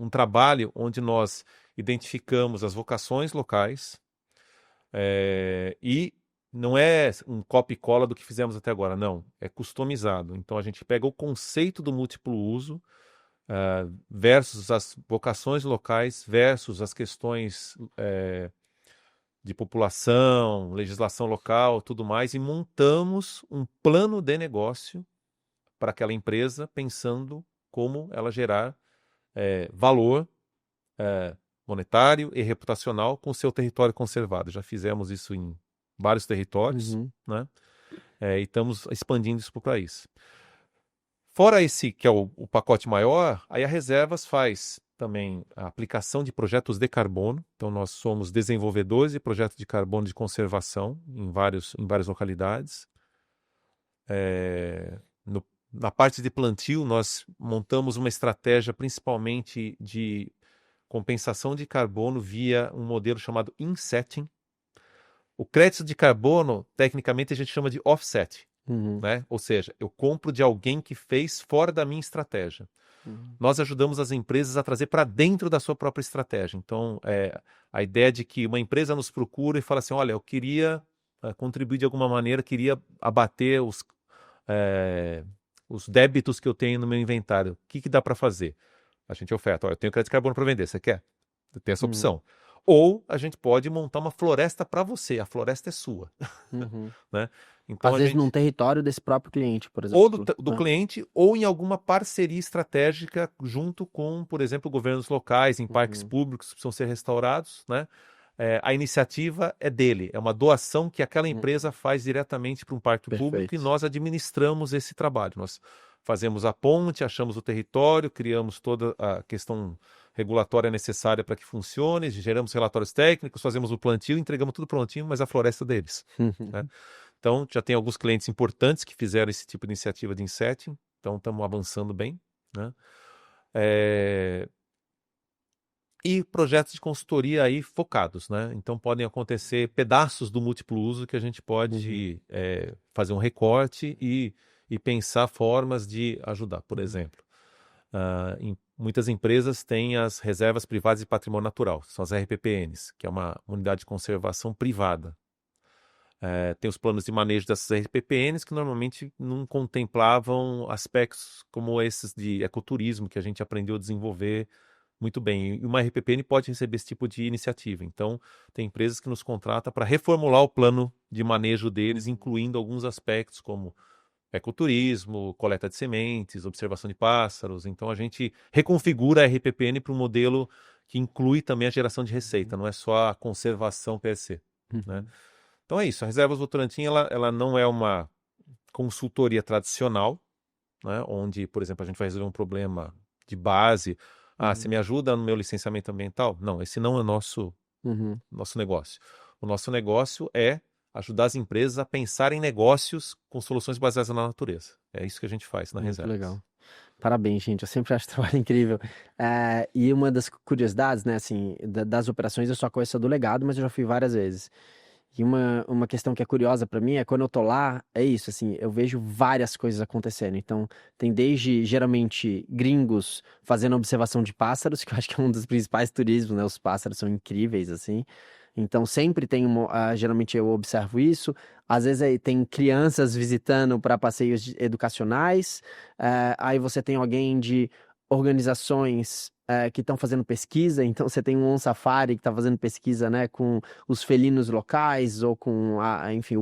trabalho onde nós identificamos as vocações locais e não é um copia e cola do que fizemos até agora, não. É customizado. Então, a gente pega o conceito do múltiplo uso versus as vocações locais, versus as questões de população, legislação local, tudo mais, e montamos um plano de negócio para aquela empresa, pensando como ela gerar valor monetário e reputacional com o seu território conservado. Já fizemos isso em vários territórios, né? E estamos expandindo isso para o país. Fora esse, que é o pacote maior, aí a Reservas faz também a aplicação de projetos de carbono. Então, nós somos desenvolvedores de projetos de carbono de conservação em várias localidades. Na parte de plantio, nós montamos uma estratégia principalmente de compensação de carbono via um modelo chamado insetting. O crédito de carbono, tecnicamente, a gente chama de offset. Né? Ou seja, eu compro de alguém que fez fora da minha estratégia. Nós ajudamos as empresas a trazer para dentro da sua própria estratégia. Então, a ideia de que uma empresa nos procura e fala assim, olha, eu queria contribuir de alguma maneira, queria abater os débitos que eu tenho no meu inventário. O que dá para fazer? A gente oferta, olha, eu tenho crédito de carbono para vender, você quer? Tem essa opção. Ou a gente pode montar uma floresta para você, a floresta é sua, Uhum. né? Então Às a vezes gente num território desse próprio cliente, por ou exemplo. do cliente, ou em alguma parceria estratégica junto com, por exemplo, governos locais, em parques Uhum. públicos que precisam ser restaurados, né? A iniciativa é dele, é uma doação que aquela empresa faz diretamente para um parque público e Perfeito. nós administramos esse trabalho. Nós fazemos a ponte, achamos o território, criamos toda a questão regulatória necessária para que funcione, geramos relatórios técnicos, fazemos o plantio, entregamos tudo prontinho, mas a floresta é deles, né? Então, já tem alguns clientes importantes que fizeram esse tipo de iniciativa de insetting, então estamos avançando bem, né? E projetos de consultoria aí focados, né? Então podem acontecer pedaços do múltiplo uso que a gente pode fazer um recorte e pensar formas de ajudar. Por exemplo, muitas empresas têm as reservas privadas de patrimônio natural, são as RPPNs, que é uma unidade de conservação privada. Tem os planos de manejo dessas RPPNs que normalmente não contemplavam aspectos como esses de ecoturismo que a gente aprendeu a desenvolver muito bem. E uma RPPN pode receber esse tipo de iniciativa. Então, tem empresas que nos contratam para reformular o plano de manejo deles, incluindo alguns aspectos como ecoturismo, coleta de sementes, observação de pássaros. Então, a gente reconfigura a RPPN para um modelo que inclui também a geração de receita, não é só a conservação per se, né? Então é isso, a Reservas Votorantim ela não é uma consultoria tradicional, né, onde, por exemplo, a gente vai resolver um problema de base. Você me ajuda no meu licenciamento ambiental? Não, esse não é o nosso negócio. O nosso negócio é ajudar as empresas a pensar em negócios com soluções baseadas na natureza. É isso que a gente faz na Muito Reservas. legal. Parabéns, gente. Eu sempre acho o trabalho incrível. E uma das curiosidades, né, assim, das operações, eu só conheço a do legado, mas eu já fui várias vezes. E uma questão que é curiosa pra mim é quando eu tô lá, é isso, assim, eu vejo várias coisas acontecendo. Então, tem desde, geralmente, gringos fazendo observação de pássaros, que eu acho que é um dos principais turismos, né? Os pássaros são incríveis, assim. Então, sempre tem, geralmente eu observo isso. Às vezes aí tem crianças visitando para passeios educacionais. Aí você tem alguém de organizações que estão fazendo pesquisa, então você tem um On Safari que está fazendo pesquisa, né, com os felinos locais ou com, enfim,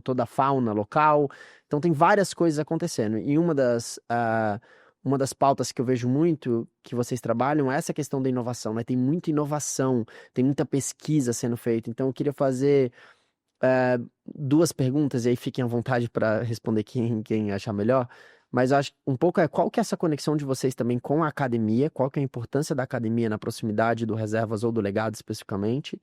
toda a fauna local. Então tem várias coisas acontecendo. E uma das pautas que eu vejo muito que vocês trabalham é essa questão da inovação, né? Tem muita inovação, tem muita pesquisa sendo feita. Então eu queria fazer duas perguntas, e aí fiquem à vontade para responder quem achar melhor. Mas eu acho um pouco qual que é essa conexão de vocês também com a academia, qual que é a importância da academia na proximidade do Reservas ou do Legado especificamente.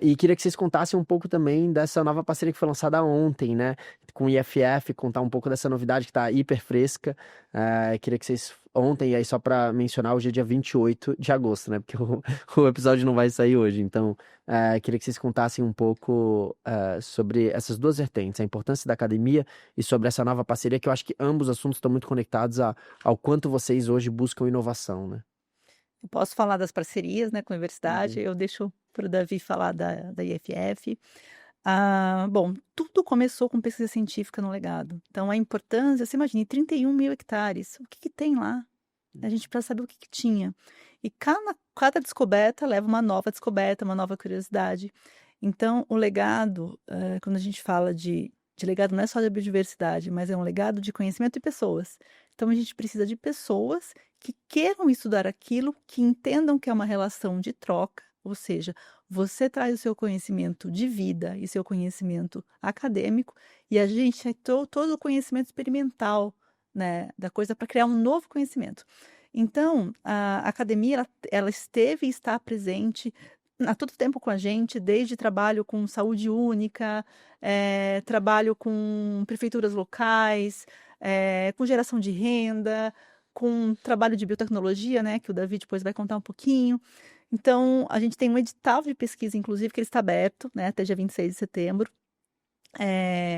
E queria que vocês contassem um pouco também dessa nova parceria que foi lançada ontem, né? Com o IFF, contar um pouco dessa novidade que está hiper fresca. Queria que vocês, ontem, aí só para mencionar, hoje é dia 28 de agosto, né? Porque o episódio não vai sair hoje. Então, queria que vocês contassem um pouco sobre essas duas vertentes, a importância da academia e sobre essa nova parceria, que eu acho que ambos os assuntos estão muito conectados ao quanto vocês hoje buscam inovação, né? Eu posso falar das parcerias, né, com a universidade, eu deixo para o Davi falar da IFF. Bom, tudo começou com pesquisa científica no legado. Então, a importância, você imagine, 31 mil hectares, o que tem lá? A gente precisa saber o que tinha. E cada descoberta leva uma nova descoberta, uma nova curiosidade. Então, o legado, quando a gente fala de legado, não é só de biodiversidade, mas é um legado de conhecimento e pessoas. Então, a gente precisa de pessoas que queiram estudar aquilo, que entendam que é uma relação de troca, ou seja, você traz o seu conhecimento de vida e seu conhecimento acadêmico, e a gente tem todo o conhecimento experimental, né, da coisa para criar um novo conhecimento. Então, a academia, ela esteve e está presente há todo tempo com a gente, desde trabalho com saúde única, trabalho com prefeituras locais, com geração de renda, com trabalho de biotecnologia, né, que o Davi depois vai contar um pouquinho. Então, a gente tem um edital de pesquisa, inclusive, que ele está aberto, né, até dia 26 de setembro,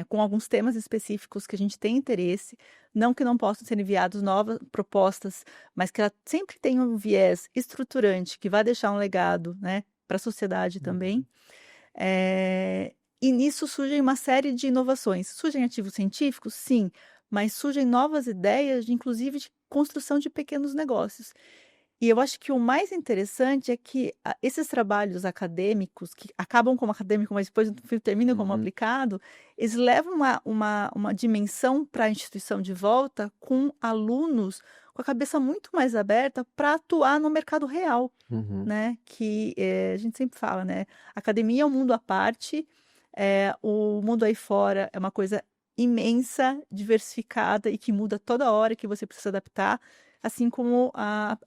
com alguns temas específicos que a gente tem interesse, não que não possam ser enviados novas propostas, mas que ela sempre tem um viés estruturante que vai deixar um legado, né, para a sociedade também. E nisso surgem uma série de inovações. Surgem ativos científicos? Sim, mas surgem novas ideias, inclusive de construção de pequenos negócios. E eu acho que o mais interessante é que esses trabalhos acadêmicos, que acabam como acadêmico, mas depois no fim terminam como Uhum. aplicado, eles levam uma dimensão para a instituição de volta com alunos com a cabeça muito mais aberta para atuar no mercado real, Uhum. né? Que a gente sempre fala, né? Academia é um mundo à parte, o mundo aí fora é uma coisa imensa, diversificada e que muda toda hora, que você precisa adaptar. Assim como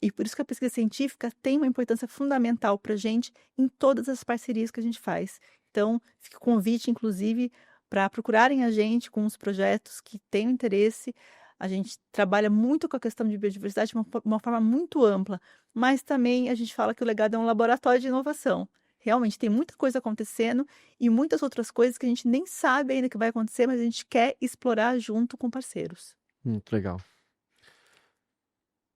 e por isso que a pesquisa científica tem uma importância fundamental para a gente em todas as parcerias que a gente faz. Então, fica o convite, inclusive, para procurarem a gente com os projetos que tenham interesse. A gente trabalha muito com a questão de biodiversidade de uma forma muito ampla, mas também a gente fala que o legado é um laboratório de inovação. Realmente tem muita coisa acontecendo e muitas outras coisas que a gente nem sabe ainda que vai acontecer, mas a gente quer explorar junto com parceiros. Muito legal.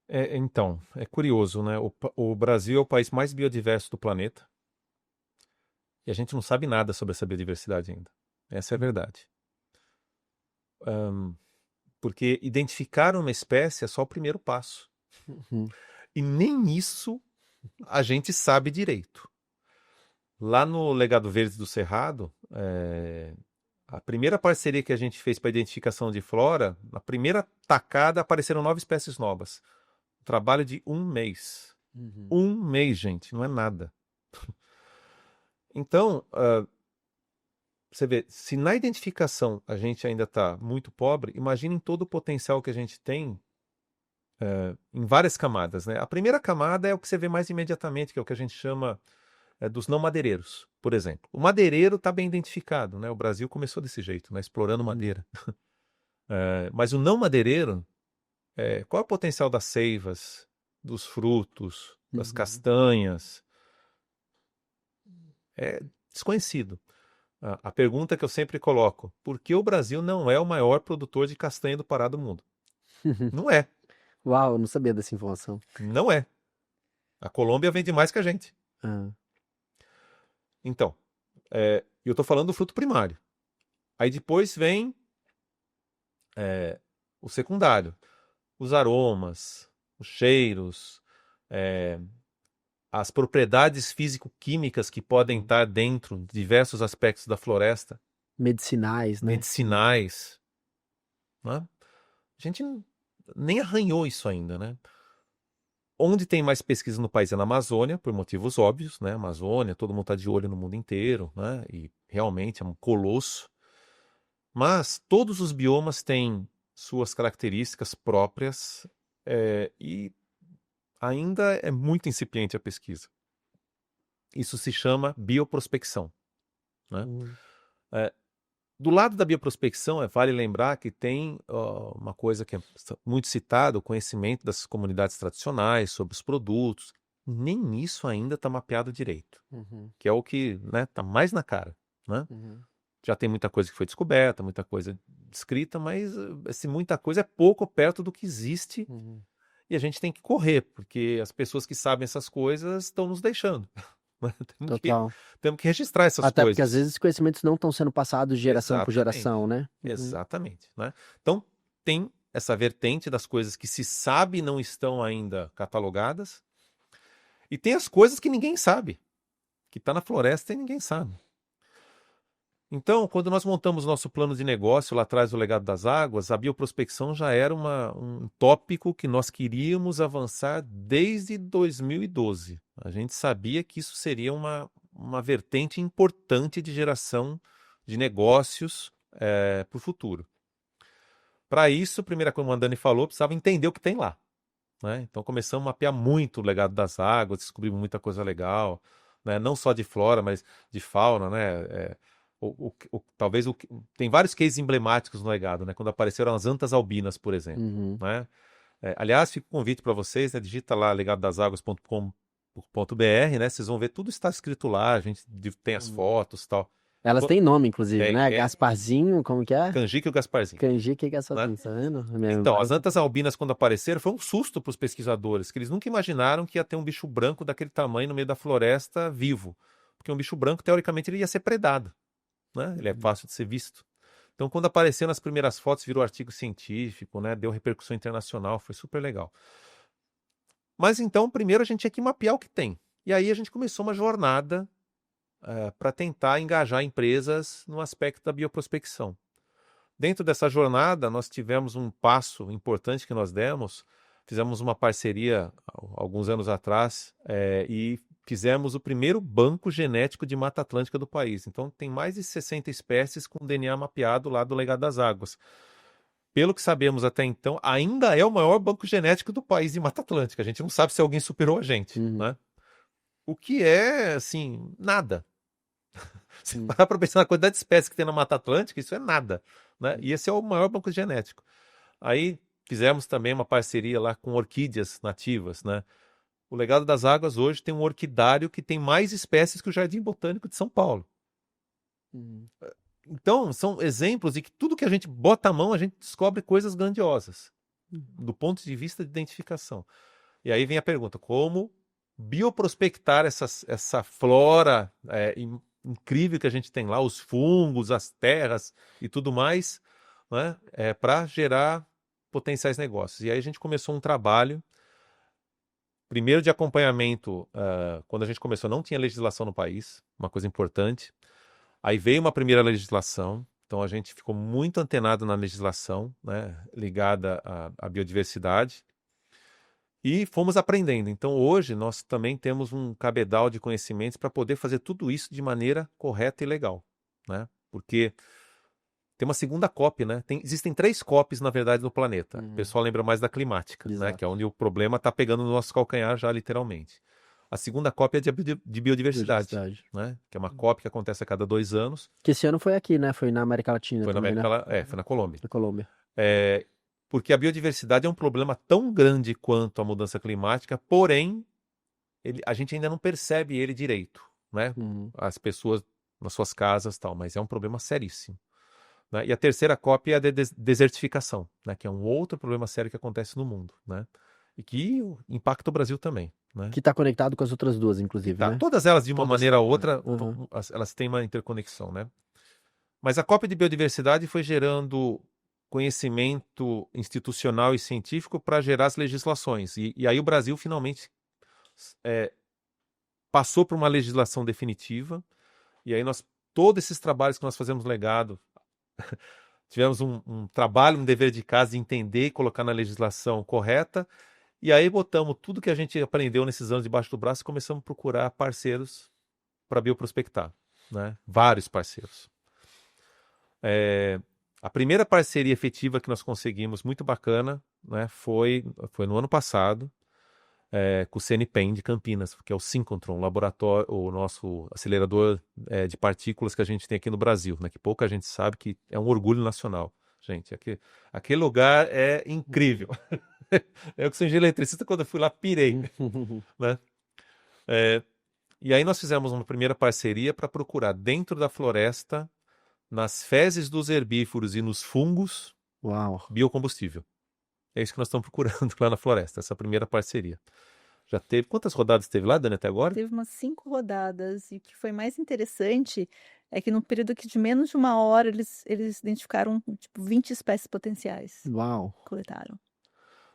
Então, é curioso, né? O Brasil é o país mais biodiverso do planeta e a gente não sabe nada sobre essa biodiversidade ainda. Essa é a verdade. Porque identificar uma espécie é só o primeiro passo. Uhum. E nem isso a gente sabe direito. Lá no Legado Verde do Cerrado, a primeira parceria que a gente fez para identificação de flora, na primeira tacada apareceram 9 espécies novas. Trabalho de 1 mês. Uhum. 1 mês, gente, não é nada. Então, você vê, se na identificação a gente ainda está muito pobre, imaginem todo o potencial que a gente tem em várias camadas, né? A primeira camada é o que você vê mais imediatamente, que é o que a gente chama dos não madeireiros, por exemplo. O madeireiro está bem identificado, né? O Brasil começou desse jeito, né? Explorando madeira. Mas o não madeireiro, qual é o potencial das seivas, dos frutos, das Uhum. castanhas? É desconhecido. A pergunta que eu sempre coloco, por que o Brasil não é o maior produtor de castanha do Pará do mundo? Não é. Uau, eu não sabia dessa informação. Não é. A Colômbia vende mais que a gente. Ah. Então, eu estou falando do fruto primário. Aí depois vem o secundário. Os aromas, os cheiros, as propriedades físico-químicas que podem estar dentro de diversos aspectos da floresta. Medicinais, né? Medicinais. Né? A gente nem arranhou isso ainda, né? Onde tem mais pesquisa no país é na Amazônia, por motivos óbvios, né? Amazônia, todo mundo está de olho no mundo inteiro, né? E realmente é um colosso. Mas todos os biomas têm suas características próprias e ainda é muito incipiente a pesquisa. Isso se chama bioprospecção, né? Do lado da bioprospecção, vale lembrar que tem uma coisa que é muito citada, o conhecimento das comunidades tradicionais sobre os produtos. Nem isso ainda está mapeado direito, que é o que está mais na cara, né? Já tem muita coisa que foi descoberta, muita coisa descrita, mas muita coisa é pouco perto do que existe e a gente tem que correr, porque as pessoas que sabem essas coisas estão nos deixando. Total. Temos que registrar essas Até coisas. porque às vezes esses conhecimentos não estão sendo passados de geração por geração, né? Exatamente. Né? Então, tem essa vertente das coisas que se sabe não estão ainda catalogadas e tem as coisas que ninguém sabe, que está na floresta e ninguém sabe. Então, quando nós montamos nosso plano de negócio lá atrás do Legado das Águas, a bioprospecção já era um tópico que nós queríamos avançar desde 2012. A gente sabia que isso seria uma vertente importante de geração de negócios para o futuro. Para isso, a primeira coisa que o Mandani falou, precisava entender o que tem lá. Né? Então, começamos a mapear muito o Legado das Águas, descobrimos muita coisa legal, né? Não só de flora, mas de fauna, né? Tem vários cases emblemáticos no legado, né? Quando apareceram as antas albinas, por exemplo. Né? Aliás, fica o convite para vocês, né? Digita lá legadodasaguas.com.br, né? Vocês vão ver, tudo está escrito lá, a gente tem as fotos e tal. Elas têm nome, inclusive, né? É. Gasparzinho, como que é? Canjica e o Gasparzinho. Canjica e Gasparzinho, tá vendo? Então, as antas albinas, quando apareceram, foi um susto para os pesquisadores, que eles nunca imaginaram que ia ter um bicho branco daquele tamanho no meio da floresta vivo. Porque um bicho branco, teoricamente, ele ia ser predado. Né? Ele é fácil de ser visto. Então, quando apareceu nas primeiras fotos, virou artigo científico, né? Deu repercussão internacional, foi super legal. Mas então, primeiro a gente tinha que mapear o que tem. E aí a gente começou uma jornada para tentar engajar empresas no aspecto da bioprospecção. Dentro dessa jornada, nós tivemos um passo importante que nós demos, fizemos uma parceria alguns anos atrás e fizemos o primeiro banco genético de Mata Atlântica do país. Então, tem mais de 60 espécies com DNA mapeado lá do Legado das Águas. Pelo que sabemos até então, ainda é o maior banco genético do país de Mata Atlântica. A gente não sabe se alguém superou a gente, né? O que é, assim, nada. Se parar para pensar na quantidade de espécies que tem na Mata Atlântica, isso é nada, né? E esse é o maior banco genético. Aí fizemos também uma parceria lá com orquídeas nativas, né? O Legado das Águas hoje tem um orquidário que tem mais espécies que o Jardim Botânico de São Paulo. Então, são exemplos de que tudo que a gente bota a mão, a gente descobre coisas grandiosas, do ponto de vista de identificação. E aí vem a pergunta, como bioprospectar essa flora incrível que a gente tem lá, os fungos, as terras e tudo mais, né, para gerar potenciais negócios. E aí a gente começou um trabalho, primeiro de acompanhamento, quando a gente começou não tinha legislação no país, uma coisa importante. Aí veio uma primeira legislação, então a gente ficou muito antenado na legislação, né, ligada à biodiversidade. E fomos aprendendo. Então, hoje, nós também temos um cabedal de conhecimentos para poder fazer tudo isso de maneira correta e legal, né? Porque tem uma segunda COP, né? Existem 3 COPs, na verdade, no planeta. O pessoal lembra mais da climática, né? Que é onde o problema está pegando no nosso calcanhar já, literalmente. A segunda COP é de biodiversidade, né? Que é uma COP que acontece a cada 2 anos. Que esse ano foi aqui, né? Foi na América Latina Foi também, na América, foi na Colômbia. Na Colômbia. Porque a biodiversidade é um problema tão grande quanto a mudança climática, porém, a gente ainda não percebe ele direito, né? As pessoas nas suas casas e tal, mas é um problema seríssimo, né? E a terceira COP é a de desertificação, né? Que é um outro problema sério que acontece no mundo, né? E que impacta o Brasil também, né? Que está conectado com as outras duas, inclusive, né? Todas elas, de uma maneira ou outra, elas têm uma interconexão, né? Mas a COP de biodiversidade foi gerando conhecimento institucional e científico para gerar as legislações. E aí o Brasil finalmente passou por uma legislação definitiva. E aí todos esses trabalhos que nós fazemos no Legado, tivemos um trabalho, um dever de casa de entender e colocar na legislação correta. E aí botamos tudo que a gente aprendeu nesses anos debaixo do braço e começamos a procurar parceiros para bioprospectar, né? Vários parceiros. A primeira parceria efetiva que nós conseguimos, muito bacana, né, foi no ano passado, com o CNPEM de Campinas, que é o Synchrotron, o nosso acelerador de partículas que a gente tem aqui no Brasil, né, que pouca gente sabe que é um orgulho nacional. Gente, aquele lugar é incrível. Eu que sou engenheiro eletricista, quando eu fui lá, pirei. Né? E aí nós fizemos uma primeira parceria para procurar dentro da floresta, nas fezes dos herbívoros e nos fungos, biocombustível. É isso que nós estamos procurando lá na floresta, essa primeira parceria. Já teve... Quantas rodadas teve lá, Dani, até agora? Teve umas 5 rodadas, e o que foi mais interessante é que no período de menos de 1 hora, eles identificaram, tipo, 20 espécies potenciais. Coletaram.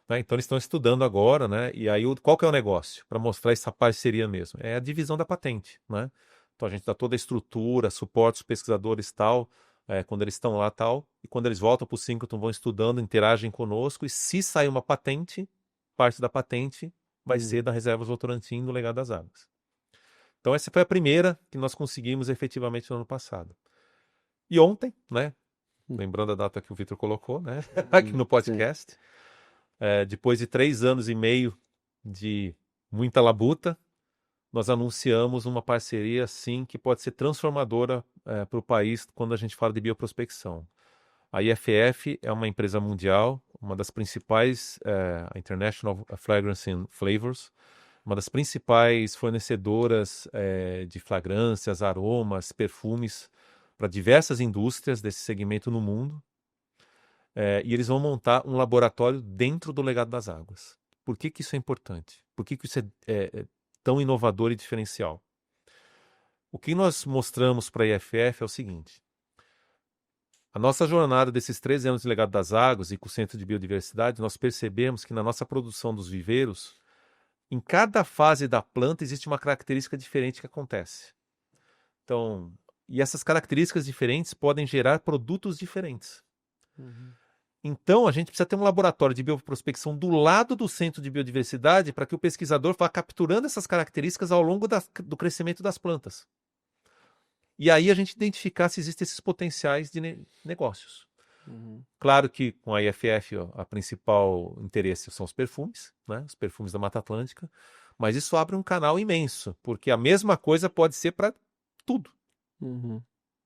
Então eles estão estudando agora, né? E aí qual que é o negócio? Para mostrar essa parceria mesmo. É a divisão da patente, né? Então a gente dá toda a estrutura, suporte os pesquisadores tal, quando eles estão lá tal, e quando eles voltam para o Synchrotron, vão estudando, interagem conosco, e se sair uma patente, parte da patente vai ser da Reserva Votorantim do Legado das Águas. Então essa foi a primeira que nós conseguimos efetivamente no ano passado. E ontem, né? Lembrando a data que o Vitor colocou, né? Aqui no podcast, depois de 3 anos e meio de muita labuta, nós anunciamos uma parceria, sim, que pode ser transformadora para o país quando a gente fala de bioprospecção. A IFF é uma empresa mundial, uma das principais, a International Fragrance and Flavors, uma das principais fornecedoras de fragrâncias, aromas, perfumes para diversas indústrias desse segmento no mundo. E eles vão montar um laboratório dentro do Legado das Águas. Por que isso é importante? Por que isso é tão inovador e diferencial? O que nós mostramos para a IFF é o seguinte: a nossa jornada desses 13 anos de Legado das Águas e com o Centro de Biodiversidade, nós percebemos que na nossa produção dos viveiros, em cada fase da planta existe uma característica diferente que acontece. Então, e essas características diferentes podem gerar produtos diferentes. Então, a gente precisa ter um laboratório de bioprospecção do lado do centro de biodiversidade para que o pesquisador vá capturando essas características ao longo do crescimento das plantas. E aí a gente identificar se existem esses potenciais de negócios. Claro que com a IFF, a principal interesse são os perfumes, né? Os perfumes da Mata Atlântica, mas isso abre um canal imenso, porque a mesma coisa pode ser para tudo.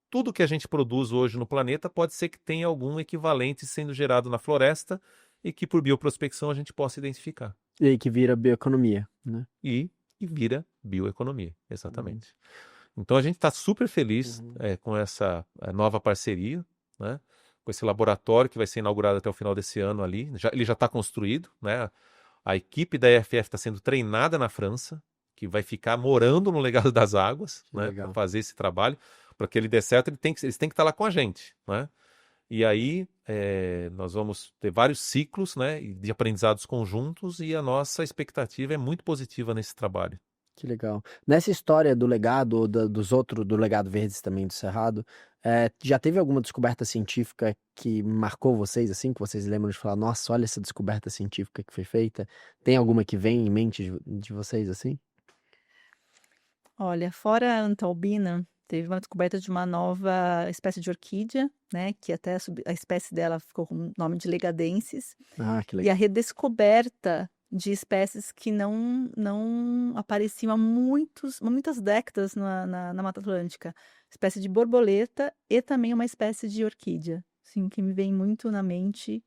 Tudo que a gente produz hoje no planeta pode ser que tenha algum equivalente sendo gerado na floresta e que por bioprospecção a gente possa identificar. E aí que vira bioeconomia, né? E vira bioeconomia, exatamente. Então a gente está super feliz com essa nova parceria, né? Com esse laboratório que vai ser inaugurado até o final desse ano ali. Ele já está construído, né? A equipe da EFF está sendo treinada na França, que vai ficar morando no Legado das Águas, né? Para fazer esse trabalho. Para que ele dê certo, eles têm que estar lá com a gente, né? E aí nós vamos ter vários ciclos, né, de aprendizados conjuntos e a nossa expectativa é muito positiva nesse trabalho. Que legal. Nessa história do legado, ou do Legado Verdes também do Cerrado, já teve alguma descoberta científica que marcou vocês, assim, que vocês lembram de falar, nossa, olha essa descoberta científica que foi feita? Tem alguma que vem em mente de vocês, assim? Olha, fora a antalbina, teve uma descoberta de uma nova espécie de orquídea, né? Que até a espécie dela ficou com o nome de legadensis. Ah, que E a legal. redescoberta de espécies que não apareciam há muitas décadas na Mata Atlântica. Espécie de borboleta e também uma espécie de orquídea. Sim, que me vem muito na mente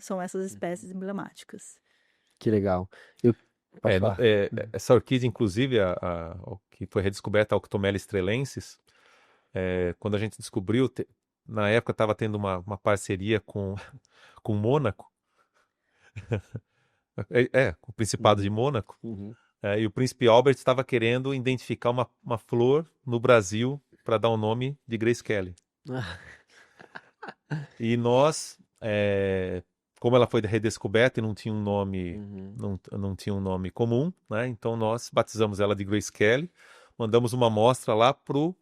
são essas espécies emblemáticas. Que legal. Pode falar. Essa orquídea, inclusive, que foi redescoberta, a Octomela estrelensis, quando a gente descobriu, na época estava tendo uma parceria com Mônaco, com o Principado de Mônaco, e o Príncipe Albert estava querendo identificar uma flor no Brasil para dar o nome de Grace Kelly. E nós, como ela foi redescoberta e não tinha um nome, não tinha um nome comum, né? Então nós batizamos ela de Grace Kelly, mandamos uma amostra lá pro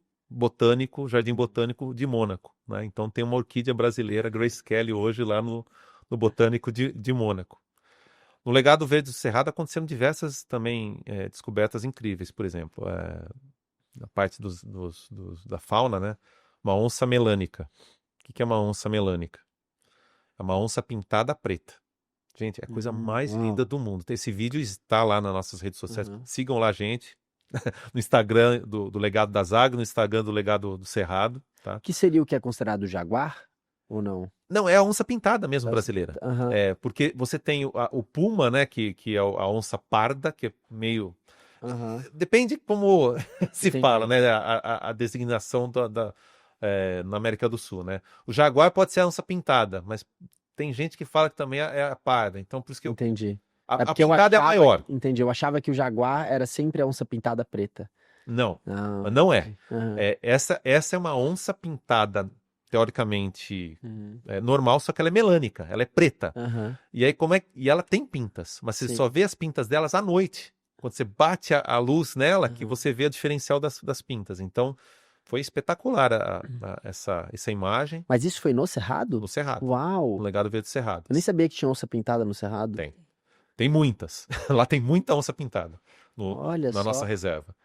Jardim Botânico de Mônaco, né? Então tem uma orquídea brasileira, Grace Kelly, hoje lá no Botânico de Mônaco. No Legado Verde do Cerrado aconteceram diversas também descobertas incríveis, por exemplo, na parte da fauna, né? Uma onça melânica. O que é uma onça melânica? É uma onça pintada preta. Gente, é a coisa mais linda do mundo. Esse vídeo está lá nas nossas redes sociais. Sigam lá a gente. No Instagram do Legado das Águas, no Instagram do Legado do Cerrado. Tá? Que seria o que é considerado jaguar? Ou não? Não, é a onça pintada mesmo brasileira. Uhum. Porque você tem o puma, né? Que é a onça parda, que é meio... Depende como se fala, né? A designação na América do Sul, né? O jaguar pode ser a onça pintada, mas tem gente que fala que também é a parda. Então, por isso que Entendi. A pintada é a maior. Entendi. Eu achava que o jaguar era sempre a onça pintada preta. Não, não é. Essa é uma onça pintada, teoricamente, normal, só que ela é melânica, ela é preta. E aí, e ela tem pintas, mas você só vê as pintas delas à noite. Quando você bate a luz nela, que você vê a diferencial das pintas. Então, foi espetacular essa imagem. Mas isso foi no Cerrado? No Cerrado. Uau! No Legado Verde do Cerrado. Eu nem sabia que tinha onça pintada no Cerrado. Tem muitas. Lá tem muita onça pintada Olha na só. nossa reserva.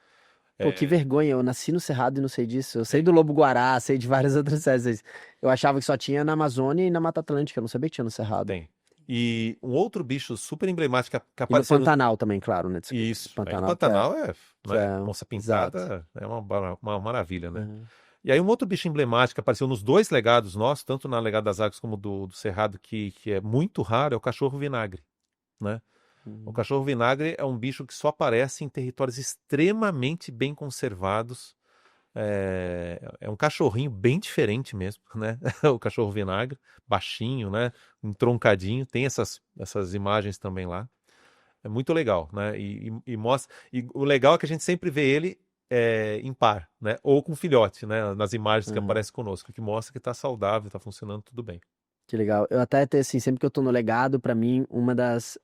Pô, que vergonha, eu nasci no Cerrado e não sei disso. Eu sei do lobo-guará, sei de várias outras espécies. Eu achava que só tinha na Amazônia e na Mata Atlântica, eu não sabia que tinha no Cerrado. Tem. E um outro bicho super emblemático que E no apareceu... Pantanal também, claro, né? Isso. Pantanal, Pantanal onça exato. pintada é uma maravilha, né? E aí um outro bicho emblemático que apareceu nos dois legados nossos, tanto na Legado das Águas como do Cerrado, que é muito raro, é o cachorro-vinagre, né? O cachorro-vinagre é um bicho que só aparece em territórios extremamente bem conservados. É um cachorrinho bem diferente mesmo, né? O cachorro-vinagre, baixinho, né? Entroncadinho, tem essas imagens também lá. É muito legal, né? E mostra. E o legal é que a gente sempre vê ele em par, né? Ou com filhote, né? Nas imagens que aparecem conosco, que mostra que está saudável, está funcionando tudo bem. Que legal. Eu até, assim, sempre que eu tô no legado, pra mim, uma das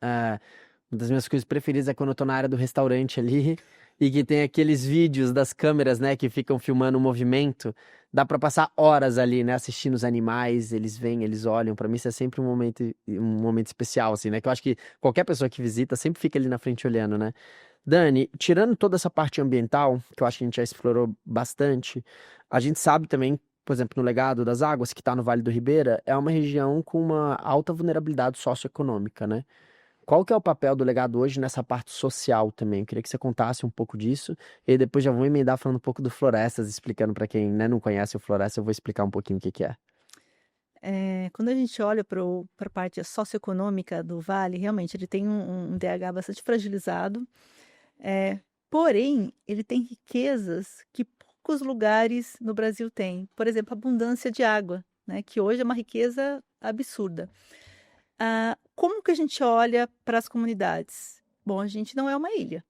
minhas coisas preferidas é quando eu tô na área do restaurante ali e que tem aqueles vídeos das câmeras, né, que ficam filmando o movimento. Dá pra passar horas ali, né, assistindo os animais, eles vêm, eles olham. Pra mim isso é sempre um momento especial, assim, né, que eu acho que qualquer pessoa que visita sempre fica ali na frente olhando, né. Dani, tirando toda essa parte ambiental, que eu acho que a gente já explorou bastante, a gente sabe também, por exemplo, no Legado das Águas, que está no Vale do Ribeira, é uma região com uma alta vulnerabilidade socioeconômica, né? Qual que é o papel do Legado hoje nessa parte social também? Eu queria que você contasse um pouco disso, e aí depois já vou emendar falando um pouco do Florestas, explicando para quem, né, não conhece o Floresta, eu vou explicar um pouquinho o que que é. Quando a gente olha para a parte socioeconômica do Vale, realmente ele tem um DH bastante fragilizado, eh, porém, ele tem riquezas que poucos lugares no Brasil têm. Por exemplo, a abundância de água, né, que hoje é uma riqueza absurda. Como que a gente olha para as comunidades? Bom, a gente não é uma ilha,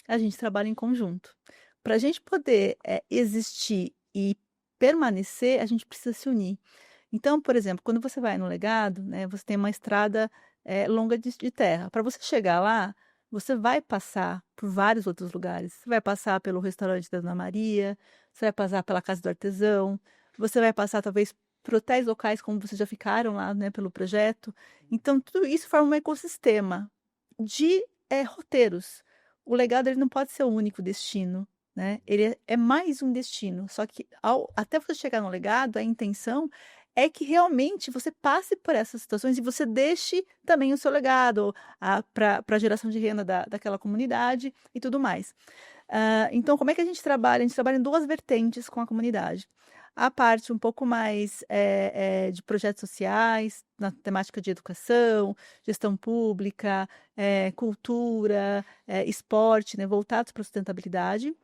a gente trabalha em conjunto. Para a gente poder, existir e permanecer, a gente precisa se unir. Então, por exemplo, quando você vai no Legado, né, você tem uma estrada, longa de terra. Para você chegar lá, você vai passar por vários outros lugares. Você vai passar pelo restaurante da Dona Maria, você vai passar pela casa do artesão, você vai passar talvez por hotéis locais como vocês já ficaram lá, né, pelo projeto. Então tudo isso forma um ecossistema de, roteiros. O Legado ele não pode ser o único destino, né, ele é mais um destino, só que até você chegar no Legado, a intenção é que realmente você passe por essas situações e você deixe também o seu legado para a geração de renda daquela comunidade e tudo mais. Então, como é que a gente trabalha? A gente trabalha em duas vertentes com a comunidade. A parte um pouco mais de projetos sociais, na temática de educação, gestão pública, cultura, esporte, né, voltados para a sustentabilidade,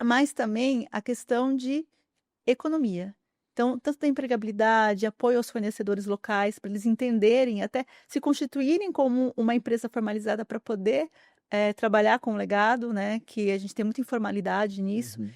mas também a questão de economia. Então, tanto da empregabilidade, apoio aos fornecedores locais, para eles entenderem, até se constituírem como uma empresa formalizada para poder trabalhar com o legado, né? Que a gente tem muita informalidade nisso, Uhum.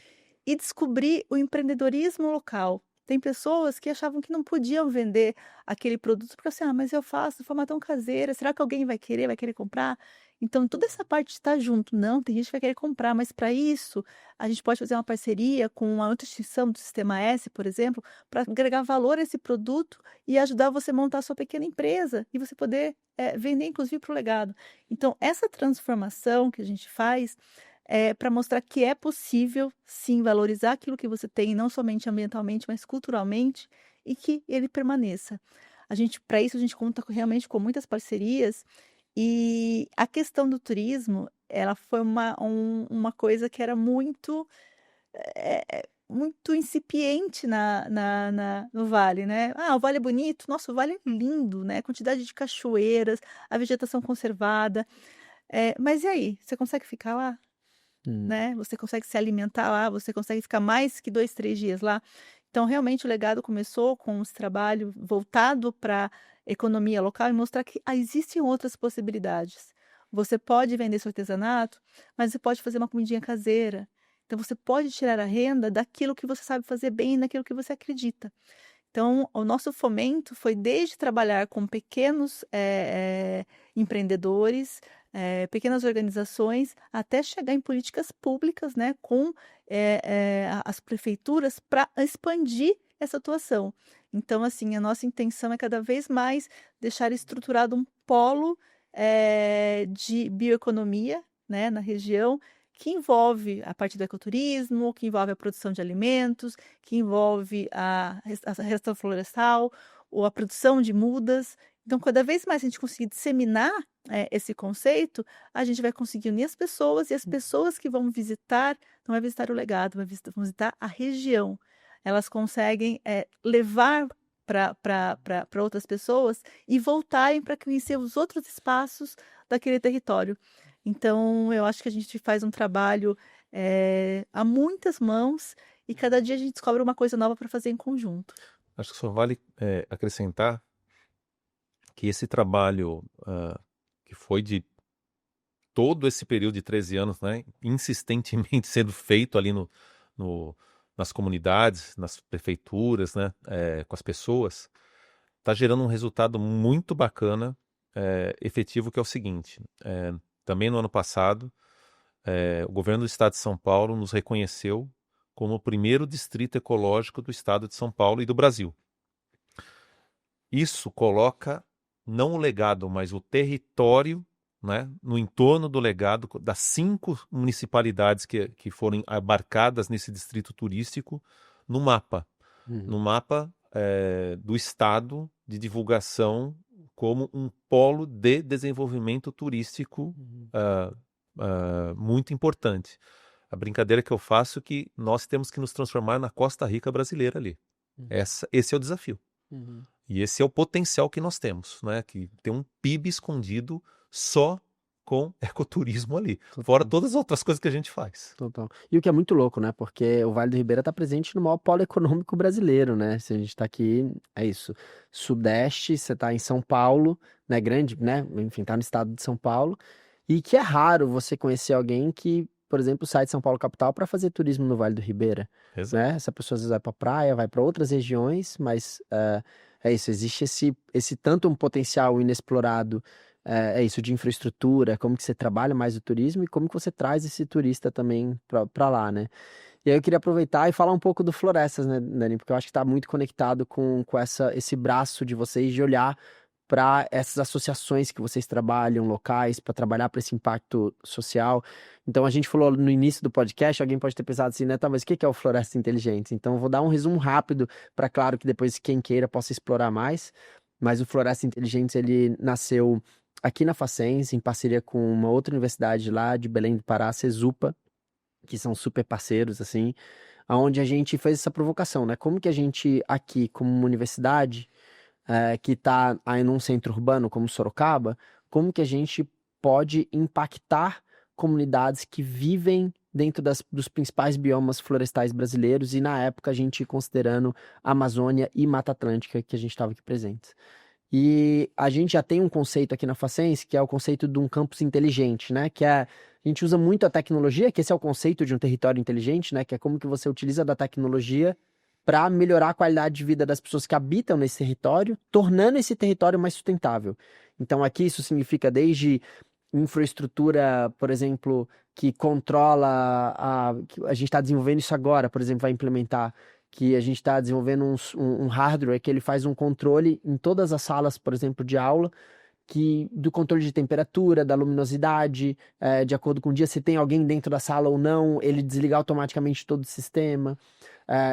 e descobrir o empreendedorismo local. Tem pessoas que achavam que não podiam vender aquele produto, porque assim, mas eu faço de forma tão caseira, será que alguém vai querer comprar? Então, toda essa parte de estar junto, não, tem gente que vai querer comprar, mas para isso, a gente pode fazer uma parceria com uma outra instituição do Sistema S, por exemplo, para agregar valor a esse produto e ajudar você a montar a sua pequena empresa e você poder vender, inclusive, para o legado. Então, essa transformação que a gente faz para mostrar que é possível, sim, valorizar aquilo que você tem, não somente ambientalmente, mas culturalmente, e que ele permaneça. Para isso, a gente conta realmente com muitas parcerias, e a questão do turismo, ela foi uma coisa que era muito incipiente no Vale, né? O Vale é bonito, nossa, o Vale é lindo, né? A quantidade de cachoeiras, a vegetação conservada. Mas e aí, você consegue ficar lá? Hum. Né, você consegue se alimentar lá, você consegue ficar mais que 2, 3 dias lá. Então, realmente, o legado começou com esse trabalho voltado pra economia local e mostrar que existem outras possibilidades. Você pode vender seu artesanato, mas você pode fazer uma comidinha caseira. Então, você pode tirar a renda daquilo que você sabe fazer bem e naquilo que você acredita. Então, o nosso fomento foi desde trabalhar com pequenos empreendedores, pequenas organizações, até chegar em políticas públicas, né, com as prefeituras para expandir essa atuação. Então, assim, a nossa intenção é cada vez mais deixar estruturado um polo de bioeconomia, né, na região, que envolve a parte do ecoturismo, que envolve a produção de alimentos, que envolve a restauração florestal, ou a produção de mudas. Então, cada vez mais a gente conseguir disseminar esse conceito, a gente vai conseguir unir as pessoas, e as pessoas que vão visitar, não vai visitar o legado, vão visitar a região. Elas conseguem levar para outras pessoas e voltarem para conhecer os outros espaços daquele território. Então, eu acho que a gente faz um trabalho a muitas mãos, e cada dia a gente descobre uma coisa nova para fazer em conjunto. Acho que só vale acrescentar que esse trabalho que foi de todo esse período de 13 anos, né, insistentemente sendo feito ali nas comunidades, nas prefeituras, né, com as pessoas, está gerando um resultado muito bacana, efetivo, que é o seguinte. Também no ano passado, o governo do estado de São Paulo nos reconheceu como o primeiro distrito ecológico do estado de São Paulo e do Brasil. Isso coloca não o legado, mas o território, né, no entorno do legado das 5 municipalidades que foram abarcadas nesse distrito turístico no mapa. No mapa do estado de divulgação como um polo de desenvolvimento turístico muito importante. A brincadeira que eu faço é que nós temos que nos transformar na Costa Rica brasileira ali. Esse é o desafio. E esse é o potencial que nós temos, né? Que tem um PIB escondido só com ecoturismo ali. Total. Fora todas as outras coisas que a gente faz. Total. E o que é muito louco, né? Porque o Vale do Ribeira está presente no maior polo econômico brasileiro, né? Se a gente está aqui, é isso. Sudeste, você está em São Paulo, né? Grande, né? Enfim, tá no estado de São Paulo. E que é raro você conhecer alguém que, por exemplo, sai de São Paulo capital para fazer turismo no Vale do Ribeira, Exato. né? Essa pessoa às vezes vai para praia, vai para outras regiões, mas é isso. Existe esse tanto um potencial inexplorado. É isso, de infraestrutura, como que você trabalha mais o turismo e como que você traz esse turista também para lá, né? E aí eu queria aproveitar e falar um pouco do Florestas, né, Dani? Porque eu acho que está muito conectado com esse braço de vocês de olhar para essas associações que vocês trabalham, locais, para trabalhar para esse impacto social. Então a gente falou no início do podcast, alguém pode ter pensado assim, né? Tá, mas o que é o Florestas Inteligentes? Então eu vou dar um resumo rápido para, claro, que depois quem queira possa explorar mais. Mas o Florestas Inteligentes, ele nasceu aqui na Facens, em parceria com uma outra universidade lá de Belém do Pará, a Cesupa, que são super parceiros, assim, onde a gente fez essa provocação, né? Como que a gente aqui, como uma universidade, que está aí num centro urbano como Sorocaba, como que a gente pode impactar comunidades que vivem dentro dos principais biomas florestais brasileiros, e na época a gente considerando Amazônia e Mata Atlântica, que a gente estava aqui presentes. E a gente já tem um conceito aqui na Facens, que é o conceito de um campus inteligente, né? A gente usa muito a tecnologia, que esse é o conceito de um território inteligente, né? Que é como que você utiliza da tecnologia para melhorar a qualidade de vida das pessoas que habitam nesse território, tornando esse território mais sustentável. Então aqui isso significa desde infraestrutura, por exemplo, que controla que a gente está desenvolvendo isso agora, por exemplo, vai implementar, que a gente está desenvolvendo um hardware que ele faz um controle em todas as salas, por exemplo, de aula, do controle de temperatura, da luminosidade, de acordo com o dia, se tem alguém dentro da sala ou não, ele desligar automaticamente todo o sistema.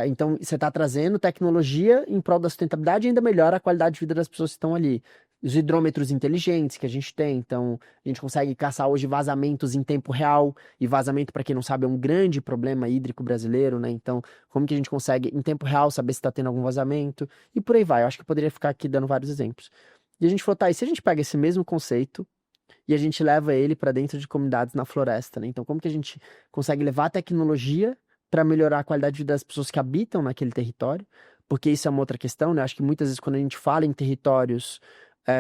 Então, você está trazendo tecnologia em prol da sustentabilidade e ainda melhora a qualidade de vida das pessoas que estão ali. Os hidrômetros inteligentes que a gente tem, então a gente consegue caçar hoje vazamentos em tempo real, e vazamento, para quem não sabe, é um grande problema hídrico brasileiro, né? Então, como que a gente consegue, em tempo real, saber se está tendo algum vazamento, e por aí vai. Eu acho que eu poderia ficar aqui dando vários exemplos. E a gente falou, tá, e se a gente pega esse mesmo conceito e a gente leva ele para dentro de comunidades na floresta, né? Então, como que a gente consegue levar a tecnologia para melhorar a qualidade de vida das pessoas que habitam naquele território? Porque isso é uma outra questão, né? Acho que muitas vezes quando a gente fala em territórios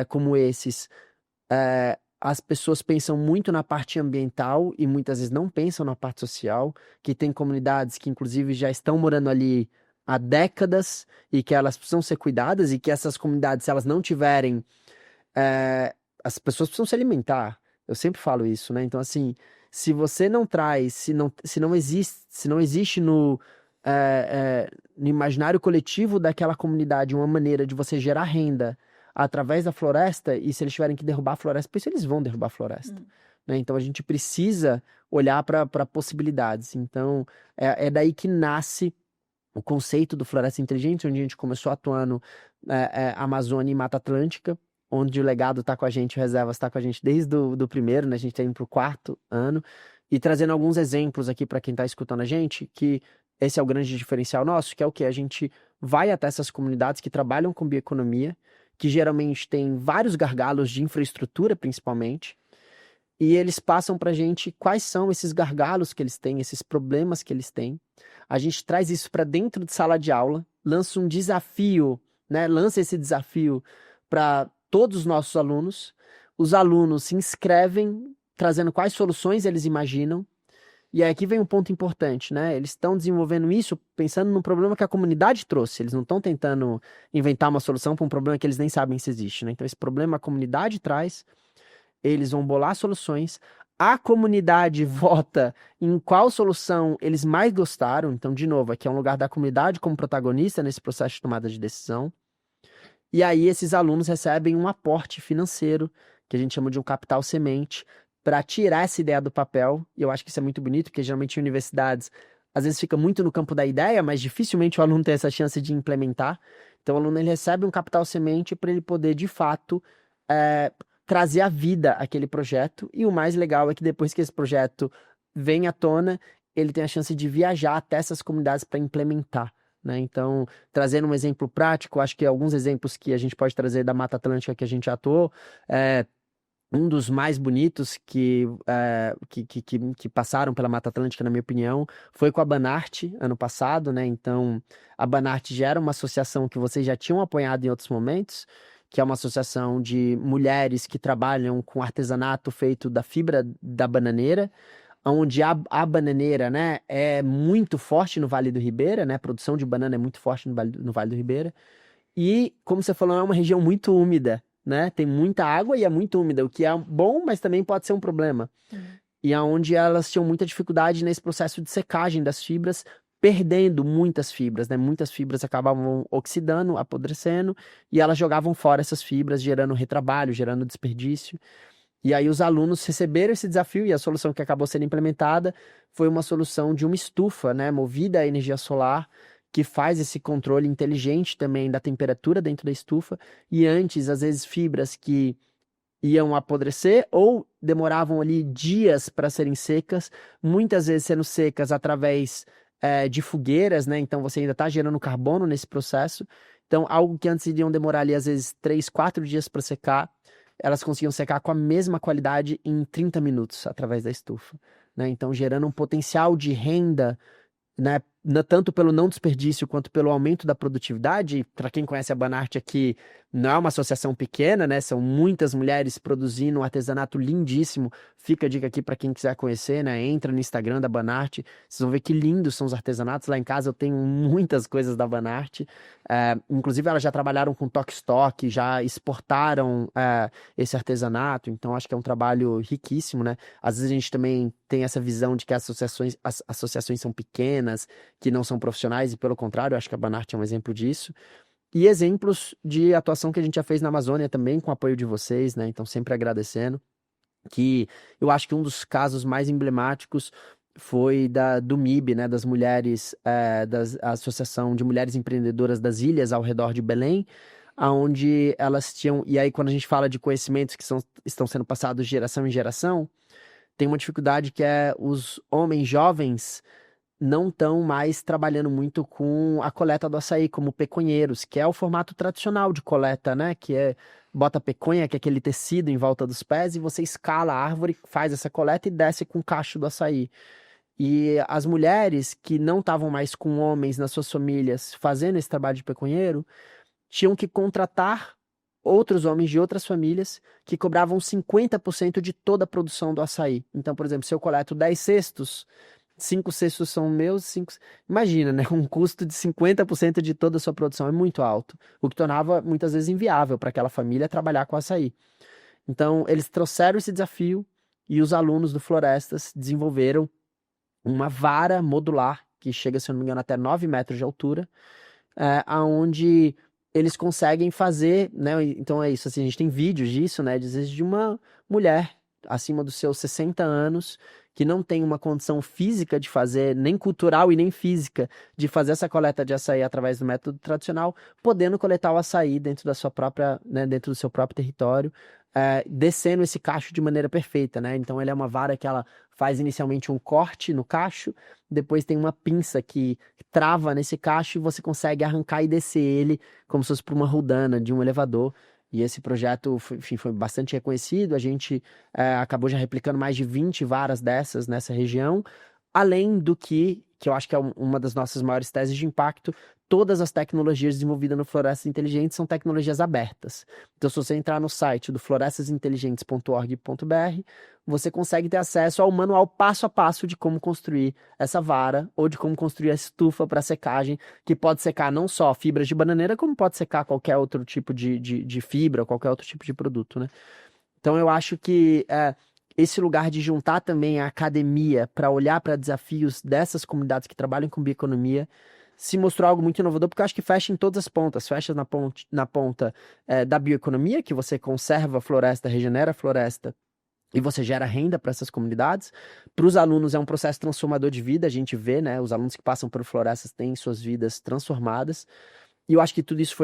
como esses, as pessoas pensam muito na parte ambiental e muitas vezes não pensam na parte social, que tem comunidades que inclusive já estão morando ali há décadas e que elas precisam ser cuidadas, e que essas comunidades, se elas não tiverem, as pessoas precisam se alimentar. Eu sempre falo isso, né? Então, assim, se você não traz, se não existe no imaginário coletivo daquela comunidade uma maneira de você gerar renda através da floresta, e se eles tiverem que derrubar a floresta, por isso eles vão derrubar a floresta. Né? Então a gente precisa olhar para possibilidades. Então é daí que nasce o conceito do Floresta Inteligente, onde a gente começou atuando Amazônia e Mata Atlântica, onde o legado está com a gente, o Reservas está com a gente desde do primeiro, né? A gente está indo para o 4º ano, e trazendo alguns exemplos aqui para quem está escutando a gente, que esse é o grande diferencial nosso, que é o que? A gente vai até essas comunidades que trabalham com bioeconomia, que geralmente tem vários gargalos de infraestrutura, principalmente, e eles passam para a gente quais são esses gargalos que eles têm, esses problemas que eles têm. A gente traz isso para dentro de sala de aula, lança um desafio, né? Lança esse desafio para todos os nossos alunos. Os alunos se inscrevem, trazendo quais soluções eles imaginam, E aí aqui vem um ponto importante, né? Eles estão desenvolvendo isso pensando no problema que a comunidade trouxe. Eles não estão tentando inventar uma solução para um problema que eles nem sabem se existe, né? Então esse problema a comunidade traz, eles vão bolar soluções, a comunidade vota em qual solução eles mais gostaram. Então, de novo, aqui é um lugar da comunidade como protagonista nesse processo de tomada de decisão. E aí esses alunos recebem um aporte financeiro, que a gente chama de um capital semente, para tirar essa ideia do papel. E eu acho que isso é muito bonito, porque geralmente em universidades, às vezes fica muito no campo da ideia, mas dificilmente o aluno tem essa chance de implementar. Então o aluno ele recebe um capital semente para ele poder, de fato, trazer à vida aquele projeto. E o mais legal é que depois que esse projeto vem à tona, ele tem a chance de viajar até essas comunidades para implementar, né? Então, trazendo um exemplo prático, acho que alguns exemplos que a gente pode trazer da Mata Atlântica que a gente atuou, um dos mais bonitos que passaram pela Mata Atlântica, na minha opinião, foi com a Banarte, ano passado, né? Então, a Banarte já era uma associação que vocês já tinham apoiado em outros momentos, que é uma associação de mulheres que trabalham com artesanato feito da fibra da bananeira, onde a bananeira, né, é muito forte no Vale do Ribeira, né? A produção de banana é muito forte no Vale do Ribeira. E, como você falou, é uma região muito úmida, né? Tem muita água e é muito úmida, o que é bom, mas também pode ser um problema. E aonde elas tinham muita dificuldade nesse processo de secagem das fibras, perdendo muitas fibras, né? Muitas fibras acabavam oxidando, apodrecendo, e elas jogavam fora essas fibras, gerando retrabalho, gerando desperdício. E aí os alunos receberam esse desafio e a solução que acabou sendo implementada foi uma solução de uma estufa, né, movida a energia solar, que faz esse controle inteligente também da temperatura dentro da estufa. E antes, às vezes, fibras que iam apodrecer ou demoravam ali dias para serem secas, muitas vezes sendo secas através de fogueiras, né? Então você ainda está gerando carbono nesse processo. Então, algo que antes iriam demorar ali, às vezes, 3, 4 dias para secar, elas conseguiam secar com a mesma qualidade em 30 minutos através da estufa, né? Então, gerando um potencial de renda, né, tanto pelo não desperdício quanto pelo aumento da produtividade. Para quem conhece a Banarte aqui, não é uma associação pequena, né? São muitas mulheres produzindo um artesanato lindíssimo. Fica a dica aqui para quem quiser conhecer, né? Entra no Instagram da Banarte, vocês vão ver que lindos são os artesanatos. Lá em casa eu tenho muitas coisas da Banarte. Inclusive elas já trabalharam com toque-estoque, já exportaram esse artesanato, então acho que é um trabalho riquíssimo, né? Às vezes a gente também tem essa visão de que as associações são pequenas, que não são profissionais, e pelo contrário, acho que a Banarte é um exemplo disso. E exemplos de atuação que a gente já fez na Amazônia também, com o apoio de vocês, né? Então, sempre agradecendo. Que eu acho que um dos casos mais emblemáticos foi do MIB, né? Das mulheres, da Associação de Mulheres Empreendedoras das Ilhas ao redor de Belém, onde elas tinham. E aí, quando a gente fala de conhecimentos que estão sendo passados de geração em geração, tem uma dificuldade que é os homens jovens não estão mais trabalhando muito com a coleta do açaí como peconheiros, que é o formato tradicional de coleta, né? Que é bota peconha, que é aquele tecido em volta dos pés, e você escala a árvore, faz essa coleta e desce com o cacho do açaí. E as mulheres que não estavam mais com homens nas suas famílias fazendo esse trabalho de peconheiro, tinham que contratar outros homens de outras famílias que cobravam 50% de toda a produção do açaí. Então, por exemplo, se eu coleto 10 cestos, 5 cestos são meus, 5... Imagina, né? Um custo de 50% de toda a sua produção é muito alto, o que tornava muitas vezes inviável para aquela família trabalhar com açaí. Então, eles trouxeram esse desafio e os alunos do Florestas desenvolveram uma vara modular que chega, se eu não me engano, até 9 metros de altura, aonde eles conseguem fazer, né? Então é isso, assim, a gente tem vídeos disso, né? Às vezes de uma mulher acima dos seus 60 anos, que não tem uma condição física de fazer, nem cultural e nem física, de fazer essa coleta de açaí através do método tradicional, podendo coletar o açaí dentro da sua própria, né, dentro do seu próprio território, descendo esse cacho de maneira perfeita, né? Então ele é uma vara que ela faz inicialmente um corte no cacho, depois tem uma pinça que trava nesse cacho e você consegue arrancar e descer ele como se fosse por uma rodana de um elevador. E esse projeto, enfim, foi bastante reconhecido. A gente acabou já replicando mais de 20 varas dessas nessa região, além do que que eu acho que é uma das nossas maiores teses de impacto, todas as tecnologias desenvolvidas no Florestas Inteligentes são tecnologias abertas. Então, se você entrar no site do florestasinteligentes.org.br, você consegue ter acesso ao manual passo a passo de como construir essa vara ou de como construir a estufa para secagem, que pode secar não só fibras de bananeira, como pode secar qualquer outro tipo de fibra, qualquer outro tipo de produto, né? Então, eu acho que esse lugar de juntar também a academia para olhar para desafios dessas comunidades que trabalham com bioeconomia se mostrou algo muito inovador, porque eu acho que fecha em todas as pontas. Fecha na ponta da bioeconomia, que você conserva a floresta, regenera a floresta, e você gera renda para essas comunidades. Para os alunos é um processo transformador de vida, a gente vê, né? Os alunos que passam por florestas têm suas vidas transformadas. E eu acho que tudo isso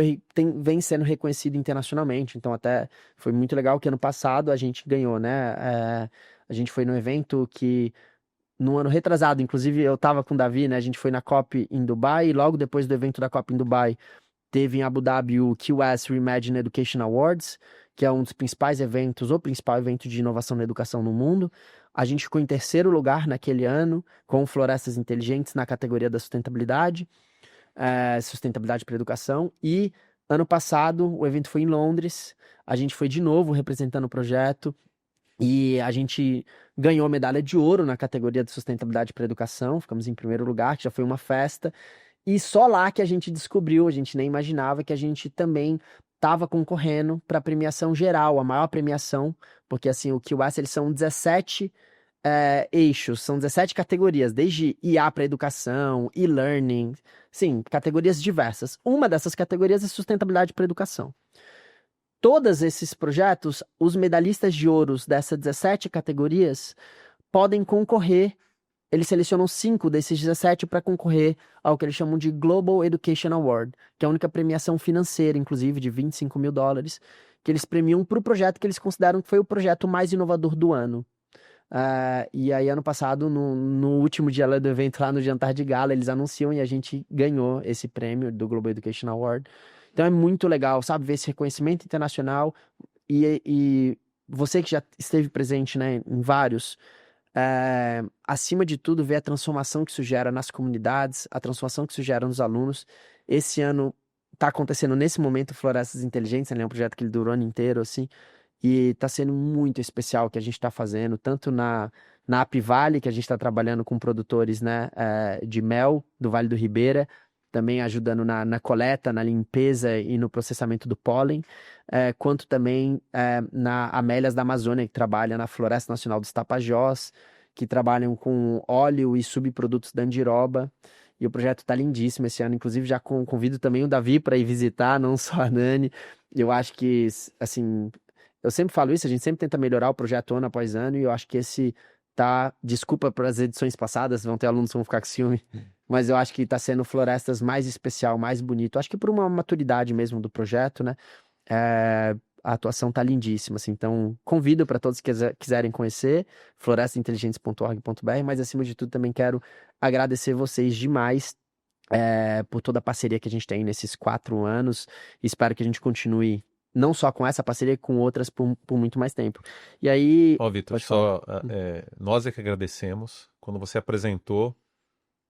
vem sendo reconhecido internacionalmente. Então, até foi muito legal que ano passado a gente ganhou, né? A gente foi num evento que, no ano retrasado, inclusive eu estava com o Davi, né? A gente foi na COP em Dubai, e logo depois do evento da COP em Dubai, teve em Abu Dhabi o QS Reimagine Education Awards, que é um dos principais eventos, o principal evento de inovação na educação no mundo. A gente ficou em terceiro lugar naquele ano, com florestas inteligentes na categoria da sustentabilidade. Sustentabilidade para a educação, e ano passado o evento foi em Londres, a gente foi de novo representando o projeto e a gente ganhou medalha de ouro na categoria de sustentabilidade para a educação, ficamos em primeiro lugar, que já foi uma festa, e só lá que a gente descobriu, a gente nem imaginava que a gente também estava concorrendo para a premiação geral, a maior premiação, porque assim, o QS, eles são 17 eixos, são 17 categorias, desde IA para educação, e-learning, sim, categorias diversas. Uma dessas categorias é sustentabilidade para educação. Todos esses projetos, os medalhistas de ouros dessas 17 categorias podem concorrer, eles selecionam 5 desses 17 para concorrer ao que eles chamam de Global Education Award, que é a única premiação financeira, inclusive, de $25 mil, que eles premiam para o projeto que eles consideram que foi o projeto mais inovador do ano. E aí, ano passado, no último dia lá do evento, lá no jantar de gala, eles anunciam e a gente ganhou esse prêmio do Global Education Award. Então é muito legal, sabe, ver esse reconhecimento internacional e você que já esteve presente, né, em vários, acima de tudo, ver a transformação que isso gera nas comunidades, a transformação que isso gera nos alunos. Esse ano está acontecendo nesse momento Florestas Inteligentes, né, é um projeto que ele durou o ano inteiro, assim, e está sendo muito especial o que a gente está fazendo, tanto na Apivale, que a gente está trabalhando com produtores, né, de mel do Vale do Ribeira, também ajudando na coleta, na limpeza e no processamento do pólen, quanto também na Amélias da Amazônia, que trabalha na Floresta Nacional dos Tapajós, que trabalham com óleo e subprodutos da andiroba. E o projeto está lindíssimo esse ano. Inclusive, já convido também o Davi para ir visitar, não só a Nani. Eu acho que, assim, eu sempre falo isso, a gente sempre tenta melhorar o projeto ano após ano, e eu acho que esse tá, desculpa para as edições passadas, vão ter alunos que vão ficar com ciúme, mas eu acho que tá sendo Florestas mais especial, mais bonito. Acho que por uma maturidade mesmo do projeto, né? A atuação tá lindíssima, assim. Então, convido para todos que quiserem conhecer, florestasinteligentes.org.br, mas acima de tudo também quero agradecer vocês demais por toda a parceria que a gente tem nesses 4 anos. Espero que a gente continue não só com essa parceria, com outras por muito mais tempo. E aí... Vitor, nós é que agradecemos. Quando você apresentou,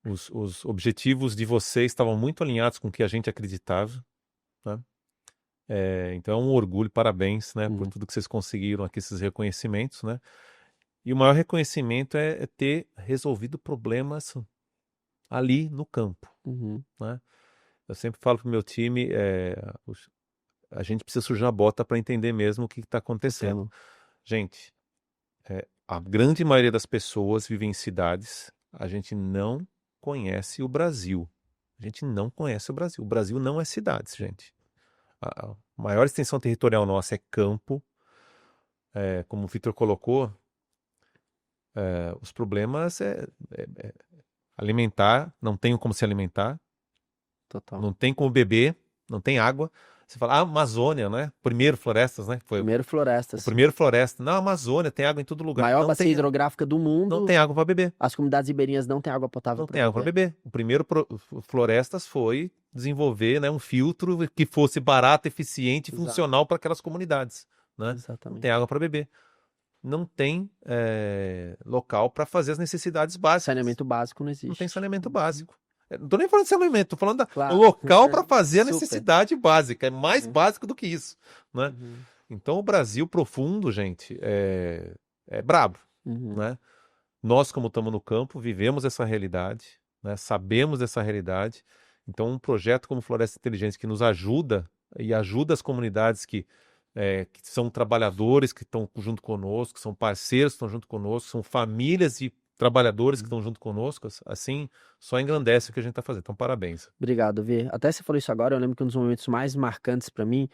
os objetivos de vocês estavam muito alinhados com o que a gente acreditava, né? Então é um orgulho, parabéns, né, por tudo que vocês conseguiram aqui, esses reconhecimentos, né? E o maior reconhecimento é ter resolvido problemas ali no campo, né? Eu sempre falo para o meu time, a gente precisa sujar a bota para entender mesmo o que está acontecendo. Gente, a grande maioria das pessoas vive em cidades, a gente não conhece o Brasil. A gente não conhece o Brasil. O Brasil não é cidades, gente. A maior extensão territorial nossa é campo. Como o Vitor colocou, os problemas alimentar, não tem como se alimentar. Total. Não tem como beber, não tem água. Você fala, Amazônia, né? Primeiro Florestas, né? Primeiro Florestas. O primeiro Floresta. Na Amazônia tem água em todo lugar. Maior bacia hidrográfica do mundo. Não tem água para beber. As comunidades ribeirinhas não têm água potável. Não tem água para beber. O primeiro Florestas foi desenvolver, né, um filtro que fosse barato, eficiente e funcional para aquelas comunidades, né? Exatamente. Não tem água para beber. não tem local para fazer as necessidades básicas. Saneamento básico não existe. Não tem saneamento básico. Não tô nem falando de saneamento, tô falando Claro. do local para fazer a Super. necessidade básica. É mais Uhum. básico do que isso, né? Uhum. Então o Brasil profundo, gente, é brabo, Uhum. né? Nós, como estamos no campo, vivemos essa realidade, né? Sabemos dessa realidade. Então um projeto como Floresta Inteligente que nos ajuda e ajuda as comunidades que são trabalhadores que estão junto conosco, que são parceiros que estão junto conosco, são famílias de trabalhadores que estão junto conosco, assim, só engrandece o que a gente está fazendo. Então, parabéns. Obrigado, Vê. Até você falou isso agora, eu lembro que um dos momentos mais marcantes para mim,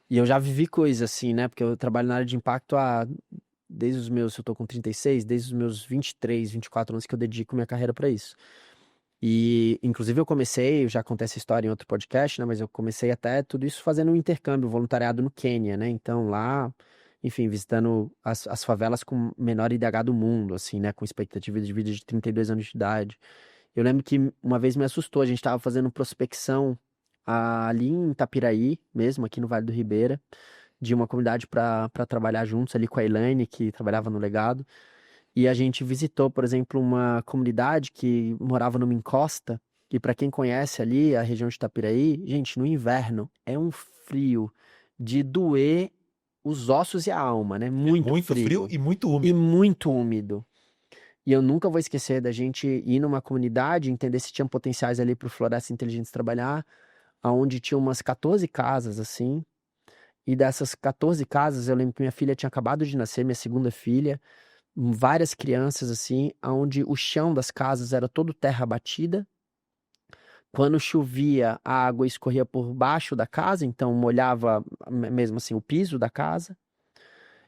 e eu já vivi coisas assim, né? Porque eu trabalho na área de impacto desde os meus, eu tô com 36, desde os meus 23, 24 anos que eu dedico minha carreira para isso. E, inclusive, eu já contei essa história em outro podcast, né? Mas eu comecei até tudo isso fazendo um intercâmbio, voluntariado no Quênia, né? Então, lá, enfim, visitando as favelas com menor IDH do mundo, assim, né? Com expectativa de vida de 32 anos de idade. Eu lembro que uma vez me assustou, a gente estava fazendo prospecção ali em Itapiraí, mesmo, aqui no Vale do Ribeira, de uma comunidade para trabalhar juntos ali com a Elaine, que trabalhava no Legado. E a gente visitou, por exemplo, uma comunidade que morava numa encosta, e para quem conhece ali a região de Itapiraí, gente, no inverno é um frio de doer os ossos e a alma, né? Muito frio. e muito E úmido. muito úmido. E eu nunca vou esquecer da gente ir numa comunidade, entender se tinha potenciais ali para o Floresta Inteligentes trabalhar, aonde tinha umas 14 casas, assim. E dessas 14 casas, eu lembro que minha filha tinha acabado de nascer, minha segunda filha, várias crianças, assim, aonde o chão das casas era todo terra batida. Quando chovia, a água escorria por baixo da casa, então molhava mesmo assim o piso da casa.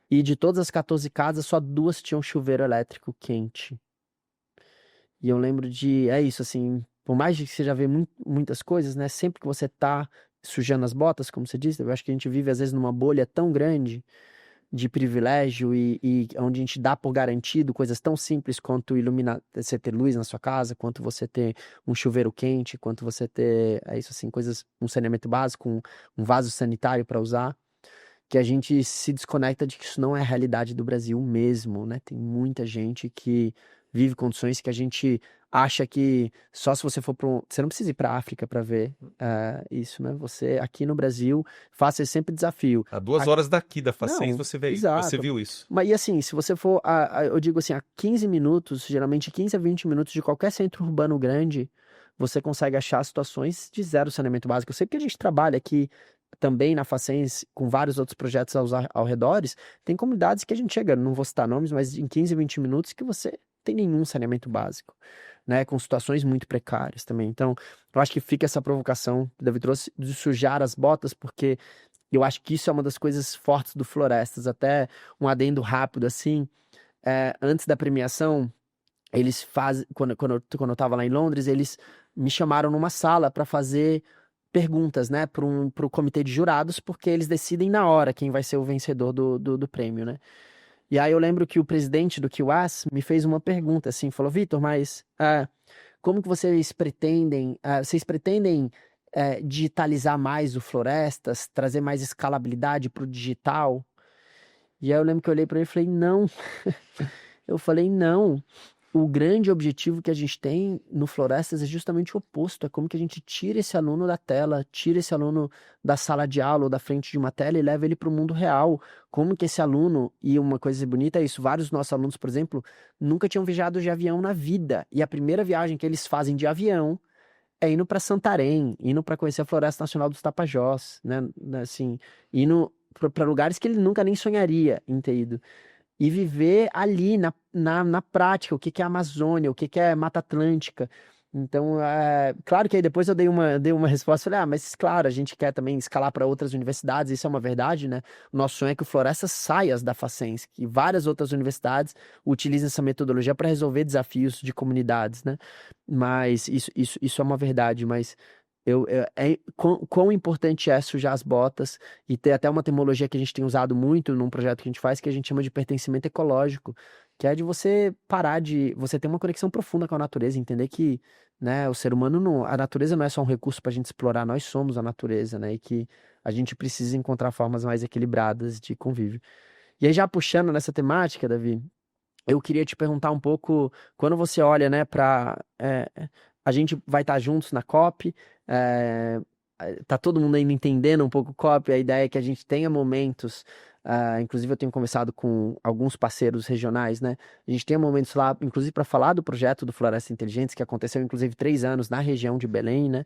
E de todas as 14 casas, só 2 tinham chuveiro elétrico quente. E eu lembro é isso, assim, por mais que você já vê muitas coisas, né? Sempre que você tá sujando as botas, como você disse, eu acho que a gente vive às vezes numa bolha tão grande de privilégio e onde a gente dá por garantido coisas tão simples quanto você ter luz na sua casa, quanto você ter um chuveiro quente, quanto você ter, isso assim, coisas, um saneamento básico, um vaso sanitário para usar, que a gente se desconecta de que isso não é a realidade do Brasil mesmo, né? Tem muita gente que vive condições que a gente acha que só se você for você não precisa ir para a África para ver isso, né? Você aqui no Brasil faça sempre desafio. A 2 horas daqui da Facens, Não, você vê, exato. você viu isso. Mas e assim, se você for, eu digo assim, a 15 minutos, geralmente 15 a 20 minutos de qualquer centro urbano grande, você consegue achar situações de zero saneamento básico. Eu sei que a gente trabalha aqui também na Facens, com vários outros projetos ao redor, tem comunidades que a gente chega, não vou citar nomes, mas em 15, 20 minutos que você tem nenhum saneamento básico, né? Com situações muito precárias também. Então, eu acho que fica essa provocação que o David trouxe de sujar as botas, porque eu acho que isso é uma das coisas fortes do Florestas. Até um adendo rápido, assim, antes da premiação, eles fazem, quando eu tava lá em Londres, eles me chamaram numa sala para fazer perguntas, né, pro comitê de jurados, porque eles decidem na hora quem vai ser o vencedor do prêmio, né? E aí eu lembro que o presidente do QAS me fez uma pergunta, assim, falou, Vitor, mas como que vocês pretendem digitalizar mais o Florestas, trazer mais escalabilidade para o digital? E aí eu lembro que eu olhei para ele e falei, não. Eu falei, não. O grande objetivo que a gente tem no Florestas é justamente o oposto. É como que a gente tira esse aluno da tela, tira esse aluno da sala de aula ou da frente de uma tela e leva ele para o mundo real. Como que esse aluno, e uma coisa bonita é isso, vários dos nossos alunos, por exemplo, nunca tinham viajado de avião na vida. E a primeira viagem que eles fazem de avião é indo para Santarém, indo para conhecer a Floresta Nacional dos Tapajós, né? Assim, indo para lugares que ele nunca nem sonharia em ter ido. E viver ali na prática, o que que é a Amazônia, o que que é Mata Atlântica. Então, claro que aí depois eu dei uma resposta, falei, mas claro, a gente quer também escalar para outras universidades, isso é uma verdade, né? O nosso sonho é que o Florestas saia da Facens, que várias outras universidades utilizem essa metodologia para resolver desafios de comunidades, né? Mas isso é uma verdade, mas quão importante é sujar as botas e ter até uma terminologia que a gente tem usado muito num projeto que a gente faz, que a gente chama de pertencimento ecológico, que é de você você ter uma conexão profunda com a natureza, entender que, né, o ser humano a natureza não é só um recurso para a gente explorar, nós somos a natureza, né, e que a gente precisa encontrar formas mais equilibradas de convívio. E aí, já puxando nessa temática, Davi, eu queria te perguntar um pouco, quando você olha, né, para a gente vai estar juntos na COP, tá todo mundo ainda entendendo um pouco o COP, a ideia é que a gente tenha momentos, inclusive eu tenho conversado com alguns parceiros regionais, né, a gente tenha momentos lá, inclusive para falar do projeto do Floresta Inteligentes, que aconteceu inclusive 3 anos na região de Belém, né,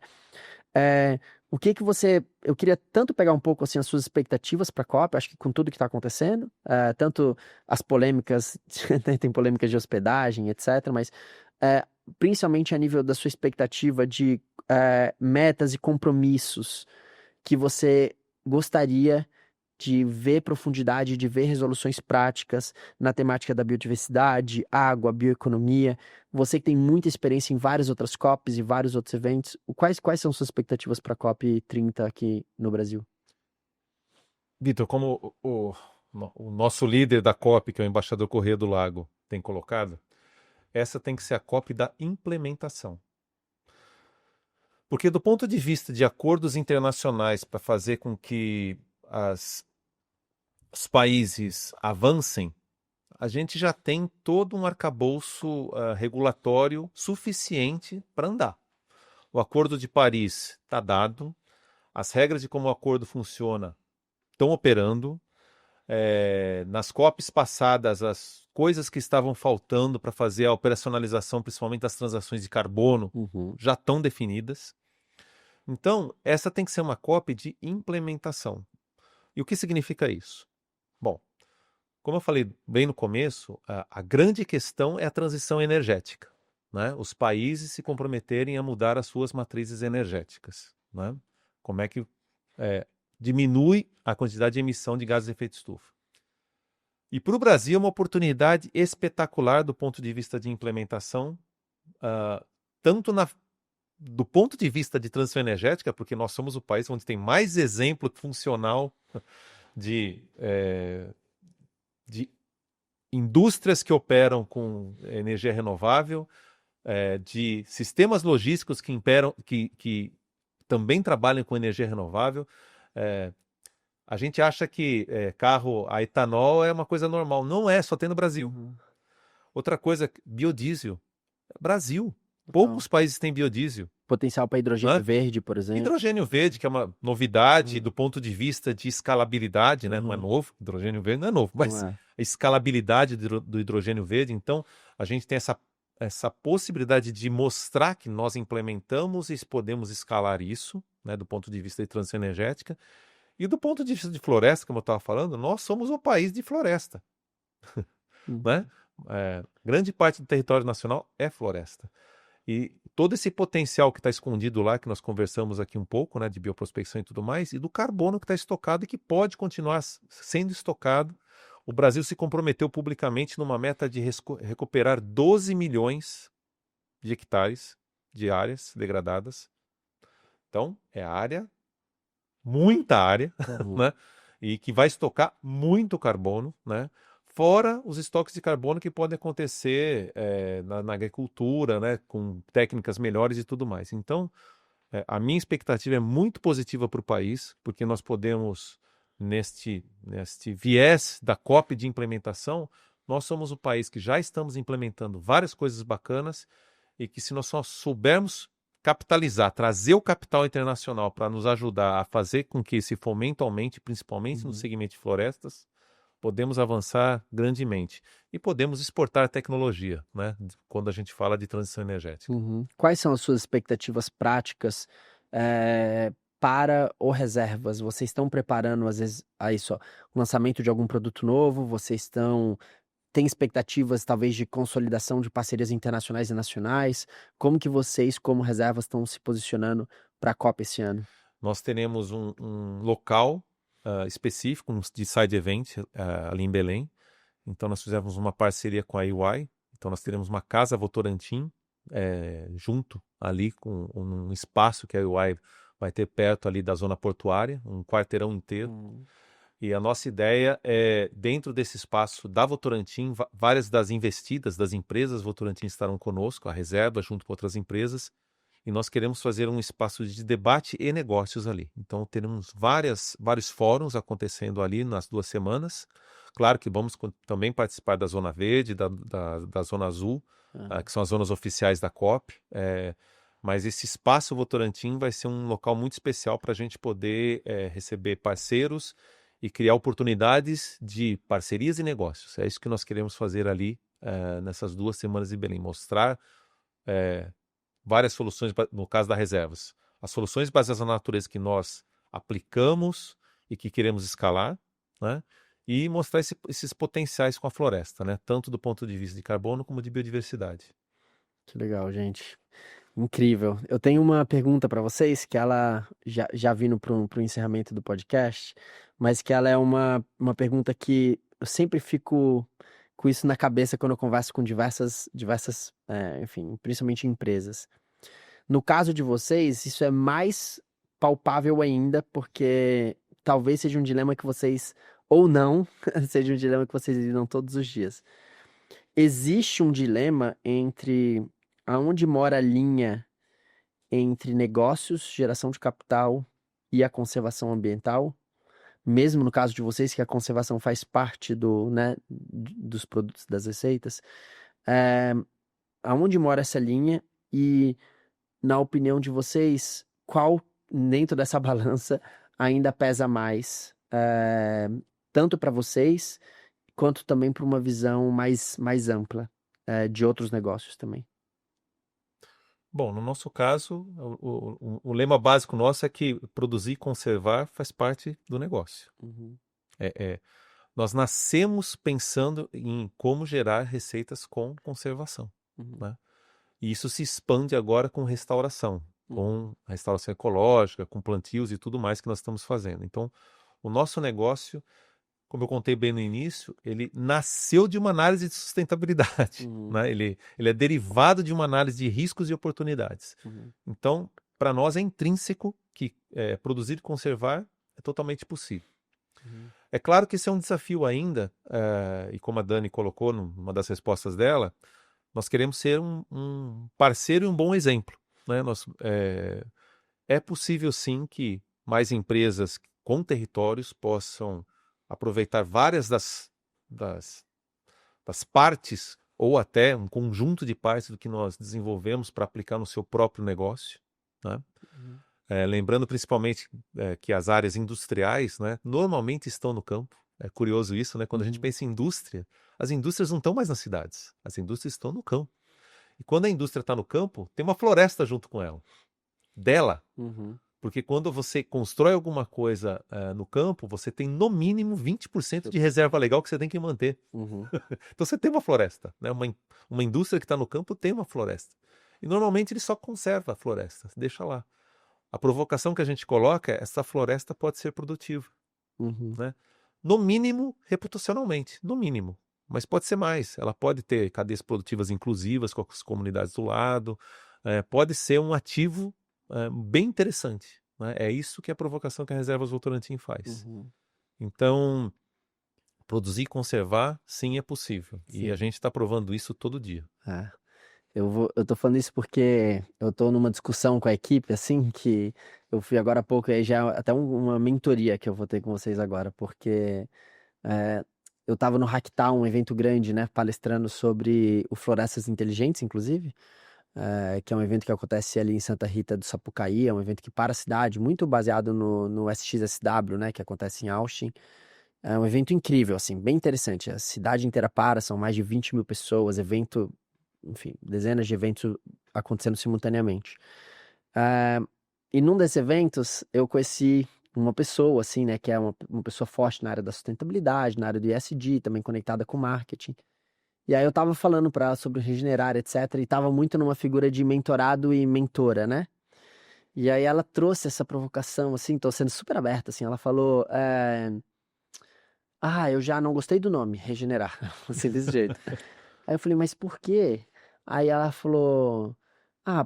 o que que você... Eu queria tanto pegar um pouco assim as suas expectativas para a COP, acho que com tudo que está acontecendo, tanto as polêmicas, tem polêmicas de hospedagem, etc., mas principalmente a nível da sua expectativa de metas e compromissos que você gostaria de ver profundidade, de ver resoluções práticas na temática da biodiversidade, água, bioeconomia. Você que tem muita experiência em várias outras COPs e vários outros eventos, quais são suas expectativas para a COP 30 aqui no Brasil? Vitor, como o nosso líder da COP, que é o embaixador Corrêa do Lago, tem colocado, essa tem que ser a COP da implementação. Porque do ponto de vista de acordos internacionais para fazer com que os países avancem, a gente já tem todo um arcabouço regulatório suficiente para andar. O Acordo de Paris está dado, as regras de como o acordo funciona estão operando. Nas COPs passadas, as coisas que estavam faltando para fazer a operacionalização, principalmente das transações de carbono, já estão definidas. Então, essa tem que ser uma COP de implementação. E o que significa isso? Bom, como eu falei bem no começo, a grande questão é a transição energética, né? Os países se comprometerem a mudar as suas matrizes energéticas, né? Como é que diminui a quantidade de emissão de gases de efeito estufa. E para o Brasil é uma oportunidade espetacular do ponto de vista de implementação, tanto do ponto de vista de transição energética, porque nós somos o país onde tem mais exemplo funcional de indústrias que operam com energia renovável, de sistemas logísticos que também trabalham com energia renovável. A gente acha que carro a etanol é uma coisa normal. Não é, só tem no Brasil. Outra coisa, biodiesel. Brasil. Poucos países têm biodiesel. Potencial para hidrogênio verde, por exemplo. Hidrogênio verde, que é uma novidade do ponto de vista de escalabilidade, né? Não é novo, hidrogênio verde não é novo, mas a escalabilidade do hidrogênio verde. Então, a gente tem essa possibilidade de mostrar que nós implementamos e podemos escalar isso, né? Do ponto de vista de transição energética. E do ponto de vista de floresta, como eu estava falando, nós somos um país de floresta. Né? Grande parte do território nacional é floresta. E todo esse potencial que está escondido lá, que nós conversamos aqui um pouco, né, de bioprospecção e tudo mais, e do carbono que está estocado e que pode continuar sendo estocado. O Brasil se comprometeu publicamente numa meta de recuperar 12 milhões de hectares de áreas degradadas. Então, é área, muita área, né, e que vai estocar muito carbono, né? Fora os estoques de carbono que podem acontecer na agricultura, né, com técnicas melhores e tudo mais. Então, a minha expectativa é muito positiva para o país, porque nós podemos, neste viés da COP de implementação, nós somos o país que já estamos implementando várias coisas bacanas e que, se nós só soubermos capitalizar, trazer o capital internacional para nos ajudar a fazer com que esse fomento aumente, principalmente no segmento de florestas, podemos avançar grandemente. E podemos exportar tecnologia, né? Quando a gente fala de transição energética. Quais são as suas expectativas práticas para o reservas? Vocês estão preparando, às vezes, o lançamento de algum produto novo? Vocês têm expectativas, talvez, de consolidação de parcerias internacionais e nacionais? Como que vocês, como reservas, estão se posicionando para a COP esse ano? Nós teremos um local específico de side event ali em Belém. Então nós fizemos uma parceria com a EY. Então nós teremos uma casa Votorantim junto ali com um espaço que a EY vai ter perto ali da zona portuária, um quarteirão inteiro. E a nossa ideia é, dentro desse espaço da Votorantim, várias das investidas das empresas Votorantim estarão conosco, a reserva junto com outras empresas. E nós queremos fazer um espaço de debate e negócios ali. Então, teremos vários fóruns acontecendo ali nas 2 semanas, Claro que vamos também participar da Zona Verde, da Zona Azul, que são as zonas oficiais da COP. Mas esse espaço Votorantim vai ser um local muito especial para a gente poder receber parceiros e criar oportunidades de parcerias e negócios. É isso que nós queremos fazer ali nessas 2 semanas em Belém. Mostrar várias soluções, no caso das reservas. As soluções baseadas na natureza que nós aplicamos e que queremos escalar, né? E mostrar esses potenciais com a floresta, né? Tanto do ponto de vista de carbono como de biodiversidade. Que legal, gente. Incrível. Eu tenho uma pergunta para vocês, que ela já vindo para o encerramento do podcast, mas que ela é uma pergunta que eu sempre fico com isso na cabeça quando eu converso com diversas enfim, principalmente empresas. No caso de vocês, isso é mais palpável ainda, porque talvez seja um dilema que vocês, ou não, seja um dilema que vocês lidam todos os dias. Existe um dilema entre aonde mora a linha entre negócios, geração de capital e a conservação ambiental, mesmo no caso de vocês que a conservação faz parte dos produtos, das receitas, aonde mora essa linha e, na opinião de vocês, qual dentro dessa balança ainda pesa mais, tanto para vocês quanto também para uma visão mais ampla de outros negócios também? Bom, no nosso caso, o lema básico nosso é que produzir e conservar faz parte do negócio. Uhum. Nós nascemos pensando em como gerar receitas com conservação. Uhum. Né? E isso se expande agora com restauração, com a restauração ecológica, com plantios e tudo mais que nós estamos fazendo. Então, o nosso negócio, como eu contei bem no início, ele nasceu de uma análise de sustentabilidade. Uhum. Né? Ele é derivado de uma análise de riscos e oportunidades. Uhum. Então, para nós é intrínseco que produzir e conservar é totalmente possível. Uhum. É claro que esse é um desafio ainda, e como a Dani colocou numa das respostas dela, nós queremos ser um parceiro e um bom exemplo. Né? É possível sim que mais empresas com territórios possam aproveitar várias das partes ou até um conjunto de partes do que nós desenvolvemos para aplicar no seu próprio negócio. Né? Uhum. Lembrando principalmente que as áreas industriais, né, normalmente estão no campo. É curioso isso, né? Quando a gente pensa em indústria, as indústrias não estão mais nas cidades, as indústrias estão no campo. E quando a indústria está no campo, tem uma floresta junto com ela, dela. Uhum. Porque quando você constrói alguma coisa no campo, você tem no mínimo 20% de reserva legal que você tem que manter. Uhum. Então você tem uma floresta. Né? Uma indústria que está no campo tem uma floresta. E normalmente ele só conserva a floresta, deixa lá. A provocação que a gente coloca é essa floresta pode ser produtiva. Uhum. Né? No mínimo, reputacionalmente. No mínimo. Mas pode ser mais. Ela pode ter cadeias produtivas inclusivas com as comunidades do lado. Pode ser um ativo bem interessante. Né? É isso que a provocação que a Reservas Votorantim faz. Uhum. Então, produzir e conservar, sim, é possível. Sim. E a gente está provando isso todo dia. Eu tô falando isso porque eu tô numa discussão com a equipe, assim, que eu fui agora há pouco, e aí já é até uma mentoria que eu vou ter com vocês agora, porque eu tava no Hacktown, um evento grande, né, palestrando sobre o Florestas Inteligentes, inclusive, que é um evento que acontece ali em Santa Rita do Sapucaí, é um evento que para a cidade, muito baseado no SXSW, né, que acontece em Austin. É um evento incrível, assim, bem interessante. A cidade inteira para, são mais de 20 mil pessoas, evento, enfim, dezenas de eventos acontecendo simultaneamente. E num desses eventos, eu conheci uma pessoa, assim, né, que é uma pessoa forte na área da sustentabilidade, na área do ESG, também conectada com marketing. E aí eu tava falando sobre regenerar, etc, e tava muito numa figura de mentorado e mentora, né? E aí ela trouxe essa provocação, assim, tô sendo super aberta, assim, ela falou... eu já não gostei do nome, regenerar, assim, desse jeito. Aí eu falei, mas por quê? Aí ela falou,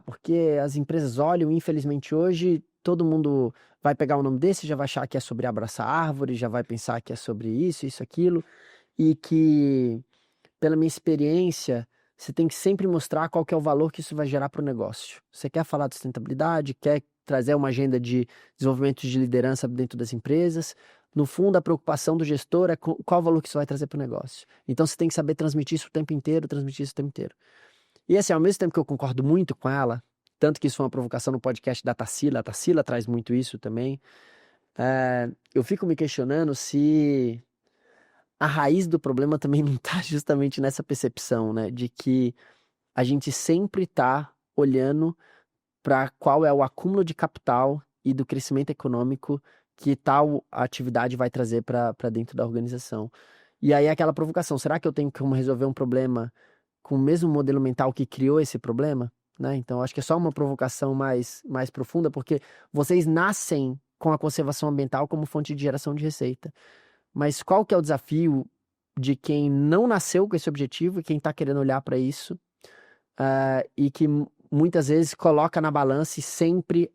porque as empresas olham, infelizmente hoje, todo mundo vai pegar o nome desse, já vai achar que é sobre abraçar árvore, já vai pensar que é sobre isso, aquilo, e que, pela minha experiência, você tem que sempre mostrar qual que é o valor que isso vai gerar para o negócio. Você quer falar de sustentabilidade, quer trazer uma agenda de desenvolvimento de liderança dentro das empresas, no fundo, a preocupação do gestor é qual valor que isso vai trazer para o negócio. Então, você tem que saber transmitir isso o tempo inteiro, transmitir isso o tempo inteiro. E assim, ao mesmo tempo que eu concordo muito com ela, tanto que isso foi uma provocação no podcast da Tarsila, a Tarsila traz muito isso também, eu fico me questionando se a raiz do problema também não está justamente nessa percepção, né, de que a gente sempre está olhando para qual é o acúmulo de capital e do crescimento econômico que tal atividade vai trazer para dentro da organização. E aí aquela provocação, será que eu tenho como resolver um problema com o mesmo modelo mental que criou esse problema? Né? Então, acho que é só uma provocação mais profunda, porque vocês nascem com a conservação ambiental como fonte de geração de receita. Mas qual que é o desafio de quem não nasceu com esse objetivo e quem está querendo olhar para isso e que muitas vezes coloca na balança e sempre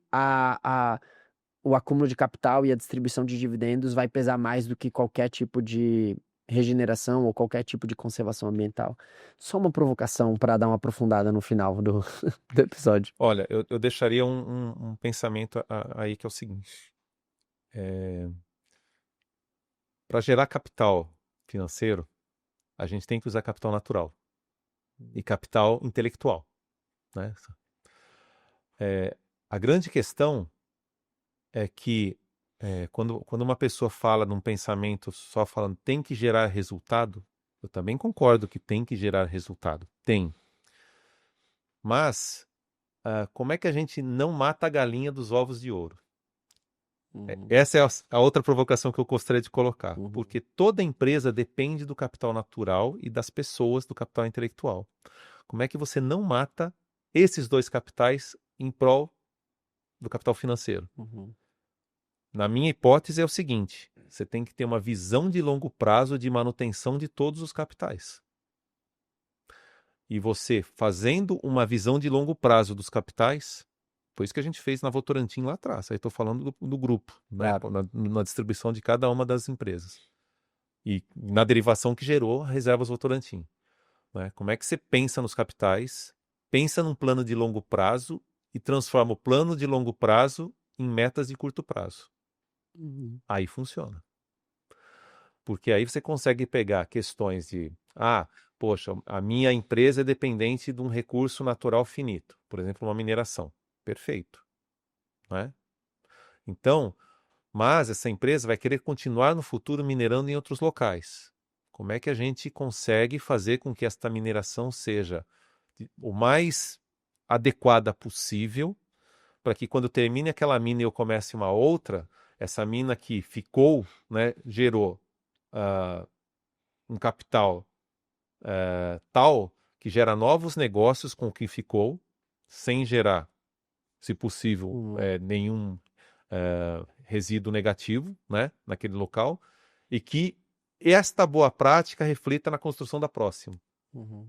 o acúmulo de capital e a distribuição de dividendos vai pesar mais do que qualquer tipo de regeneração ou qualquer tipo de conservação ambiental. Só uma provocação para dar uma aprofundada no final do episódio. Olha, eu deixaria um pensamento aí que é o seguinte. Para gerar capital financeiro, a gente tem que usar capital natural e capital intelectual. Né? A grande questão é que quando uma pessoa fala num pensamento só falando tem que gerar resultado, eu também concordo que tem que gerar resultado. Tem. Mas como é que a gente não mata a galinha dos ovos de ouro? Essa é a outra provocação que eu gostaria de colocar. Porque toda empresa depende do capital natural e das pessoas do capital intelectual. Como é que você não mata esses dois capitais em prol do capital financeiro? Na minha hipótese é o seguinte, você tem que ter uma visão de longo prazo de manutenção de todos os capitais. E você, fazendo uma visão de longo prazo dos capitais, foi isso que a gente fez na Votorantim lá atrás, aí estou falando do grupo, né? Na distribuição de cada uma das empresas. E na derivação que gerou a Reservas Votorantim. Né? Como é que você pensa nos capitais, pensa num plano de longo prazo e transforma o plano de longo prazo em metas de curto prazo. Aí funciona. Porque aí você consegue pegar questões de, poxa, a minha empresa é dependente de um recurso natural finito, por exemplo, uma mineração. Perfeito. Né? Então, mas essa empresa vai querer continuar no futuro minerando em outros locais. Como é que a gente consegue fazer com que esta mineração seja o mais adequada possível para que quando termine aquela mina e eu comece uma outra, essa mina que ficou, né, gerou um capital tal que gera novos negócios com o que ficou, sem gerar, se possível, nenhum resíduo negativo, né, naquele local, e que esta boa prática reflita na construção da próxima.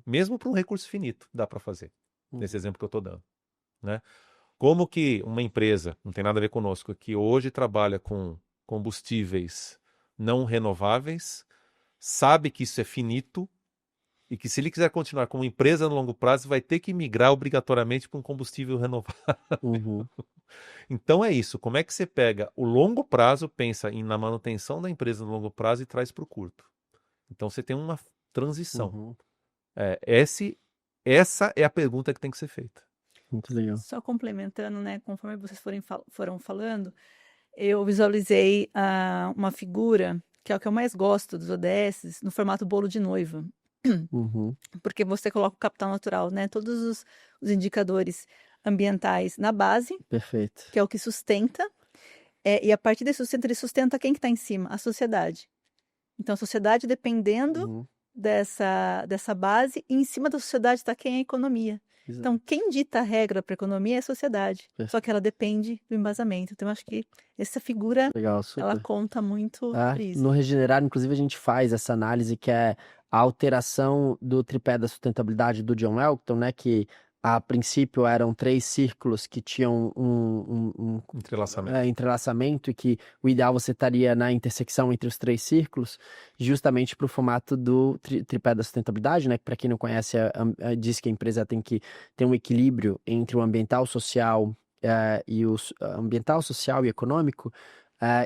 Mesmo para um recurso finito, dá para fazer, nesse exemplo que eu estou dando. Né? Como que uma empresa, não tem nada a ver conosco, que hoje trabalha com combustíveis não renováveis, sabe que isso é finito e que se ele quiser continuar como empresa no longo prazo, vai ter que migrar obrigatoriamente para um combustível renovável. Então é isso. Como é que você pega o longo prazo, pensa na manutenção da empresa no longo prazo e traz para o curto? Então você tem uma transição. Essa é a pergunta que tem que ser feita. Muito legal. Só complementando, né, conforme vocês foram falando, eu visualizei uma figura, que é o que eu mais gosto dos ODS, no formato bolo de noiva. Porque você coloca o capital natural, né, todos os indicadores ambientais na base, Perfeito. que é o que sustenta, e a partir desse sustento, ele sustenta quem que está em cima? A sociedade. Então, a sociedade dependendo dessa base, e em cima da sociedade está quem é a economia. Exato. Então, quem dita a regra para a economia é a sociedade, só que ela depende do embasamento. Então, eu acho que essa figura, legal, ela conta muito por isso. No Regenerar, inclusive, a gente faz essa análise que é a alteração do tripé da sustentabilidade do John Elkton, né, que a princípio eram 3 círculos que tinham um entrelaçamento e que o ideal você estaria na intersecção entre os 3 círculos, justamente para o formato do tripé da sustentabilidade, né? Que para quem não conhece, diz que a empresa tem que ter um equilíbrio entre o ambiental, social e o ambiental, social e econômico.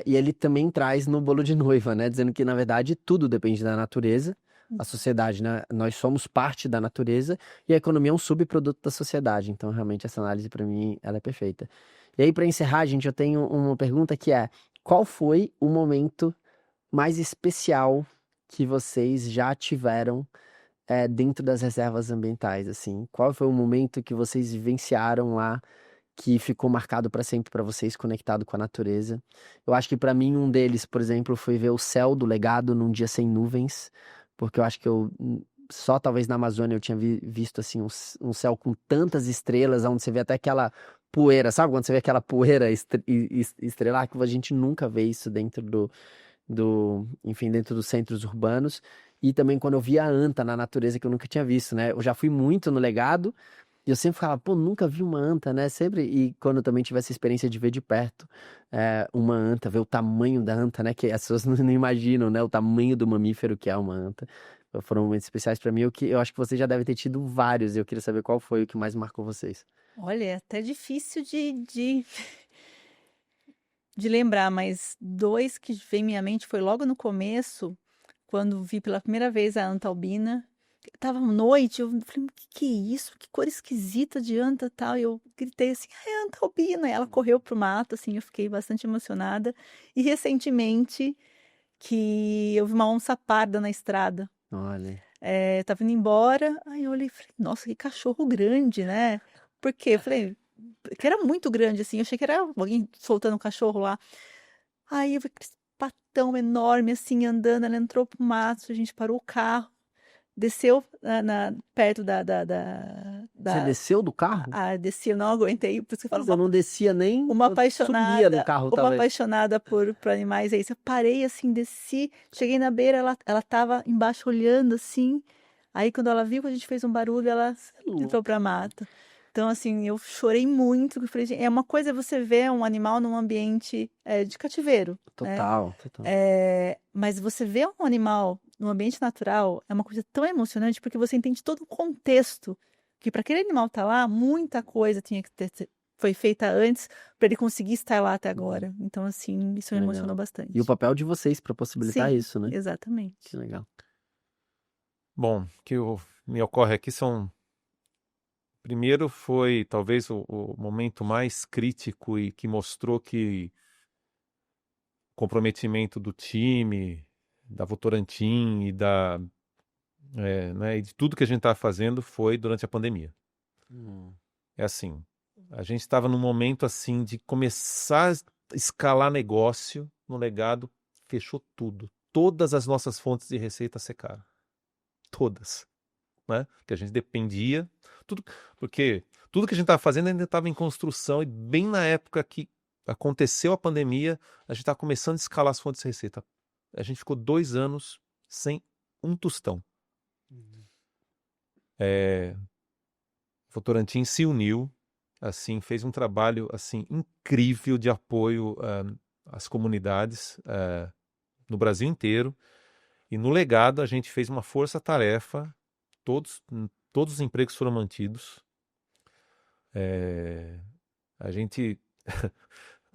E ele também traz no bolo de noiva, né? Dizendo que, na verdade, tudo depende da natureza. A sociedade, né? Nós somos parte da natureza e a economia é um subproduto da sociedade. Então, realmente, essa análise, para mim, ela é perfeita. E aí, para encerrar, gente, eu tenho uma pergunta que é: qual foi o momento mais especial que vocês já tiveram dentro das reservas ambientais, assim? Qual foi o momento que vocês vivenciaram lá que ficou marcado para sempre para vocês, conectado com a natureza? Eu acho que para mim um deles, por exemplo, foi ver o céu do Legado num dia sem nuvens, porque eu acho que eu só talvez na Amazônia eu tinha visto assim um céu com tantas estrelas, onde você vê até aquela poeira, sabe quando você vê aquela poeira estrelar, que a gente nunca vê isso dentro enfim, dentro dos centros urbanos. E também quando eu vi a anta na natureza, que eu nunca tinha visto, né? Eu já fui muito no Legado, e eu sempre falava, pô, nunca vi uma anta, né? Sempre, e quando eu também tive essa experiência de ver de perto uma anta, ver o tamanho da anta, né? Que as pessoas não imaginam, né? O tamanho do mamífero que é uma anta. Foram momentos especiais pra mim, eu acho que você já deve ter tido vários, e eu queria saber qual foi o que mais marcou vocês. Olha, é até difícil de lembrar, mas dois que vem à minha mente foi logo no começo, quando vi pela primeira vez a anta albina. Tava noite, eu falei, o que é isso? Que cor esquisita de anta e tal. E eu gritei assim, é anta albina. E ela correu pro mato, assim, eu fiquei bastante emocionada. E recentemente, que eu vi uma onça parda na estrada. Olha, Tava indo embora, aí eu olhei e falei, nossa, que cachorro grande, né? Por quê? Eu falei, que era muito grande, assim, eu achei que era alguém soltando um cachorro lá. Aí eu vi aquele patão enorme, assim, andando, ela entrou pro mato, a gente parou o carro, desceu perto você desceu do carro? desci, eu não aguentei, por isso que eu falo, Mas eu não descia nem, eu subia no carro, uma talvez. apaixonada por animais, aí eu parei assim, desci, cheguei na beira, ela tava embaixo olhando assim, aí quando ela viu que a gente fez um barulho, ela entrou pra mata. Então, assim, eu chorei muito, eu falei, "Gente, é uma coisa você ver um animal num ambiente de cativeiro, né? Total, total. Mas você vê um animal no ambiente natural é uma coisa tão emocionante porque você entende todo o contexto que para aquele animal estar lá, muita coisa tinha que foi feita antes para ele conseguir estar lá até agora. Então, assim, isso me emocionou Legal. bastante. E o papel de vocês para possibilitar Sim, isso, né? exatamente. Que legal. Bom, me ocorre aqui são. Primeiro foi talvez o momento mais crítico e que mostrou que o comprometimento do time, da Votorantim né, e de tudo que a gente estava fazendo foi durante a pandemia. É assim, a gente estava num momento assim de começar a escalar negócio no Legado, fechou tudo. Todas as nossas fontes de receita secaram. Todas. Né? Que a gente dependia, porque tudo que a gente estava fazendo ainda estava em construção e bem na época que aconteceu a pandemia, a gente estava começando a escalar as fontes de receita. A gente ficou 2 anos sem um tostão. Votorantim se uniu, assim, fez um trabalho assim incrível de apoio às comunidades no Brasil inteiro. E no Legado a gente fez uma força-tarefa, todos os empregos foram mantidos. A gente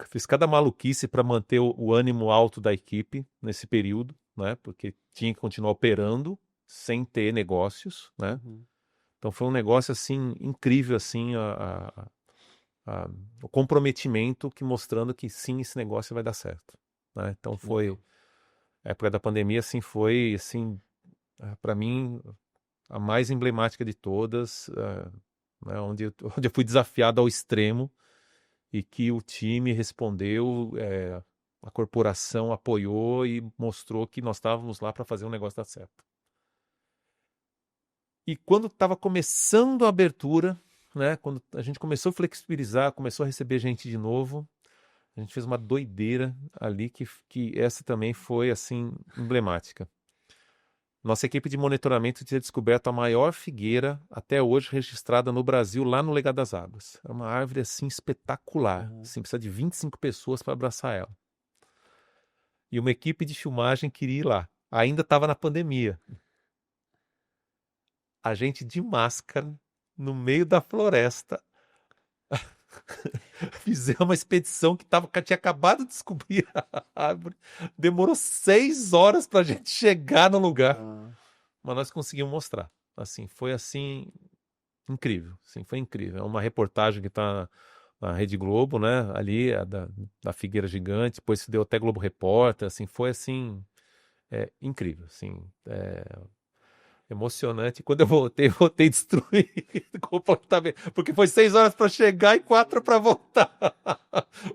fez cada maluquice para manter o ânimo alto da equipe nesse período, né? Porque tinha que continuar operando sem ter negócios, né? Então foi um negócio assim incrível assim o comprometimento que mostrando que sim, esse negócio vai dar certo, né? Então foi a época da pandemia assim foi assim para mim a mais emblemática de todas, né? onde eu fui desafiado ao extremo e que o time respondeu, a corporação apoiou e mostrou que nós estávamos lá para fazer um negócio dar certo. E quando estava começando a abertura, né, quando a gente começou a flexibilizar, começou a receber gente de novo, a gente fez uma doideira ali que essa também foi assim emblemática. Nossa equipe de monitoramento tinha descoberto a maior figueira até hoje registrada no Brasil, lá no Legado das Águas. É uma árvore assim espetacular. Assim, precisa de 25 pessoas para abraçar ela. E uma equipe de filmagem queria ir lá. Ainda estava na pandemia. A gente de máscara, no meio da floresta, Fizemos uma expedição que tinha acabado de descobrir a árvore. Demorou 6 horas para a gente chegar no lugar. Mas nós conseguimos mostrar. Assim, foi assim, incrível. Assim, foi incrível. É uma reportagem que está na Rede Globo, né? Ali, da Figueira Gigante. Depois se deu até Globo Repórter. Assim, foi assim, incrível. Assim, emocionante. Quando eu voltei destruído completamente. Porque foi 6 horas para chegar e 4 para voltar.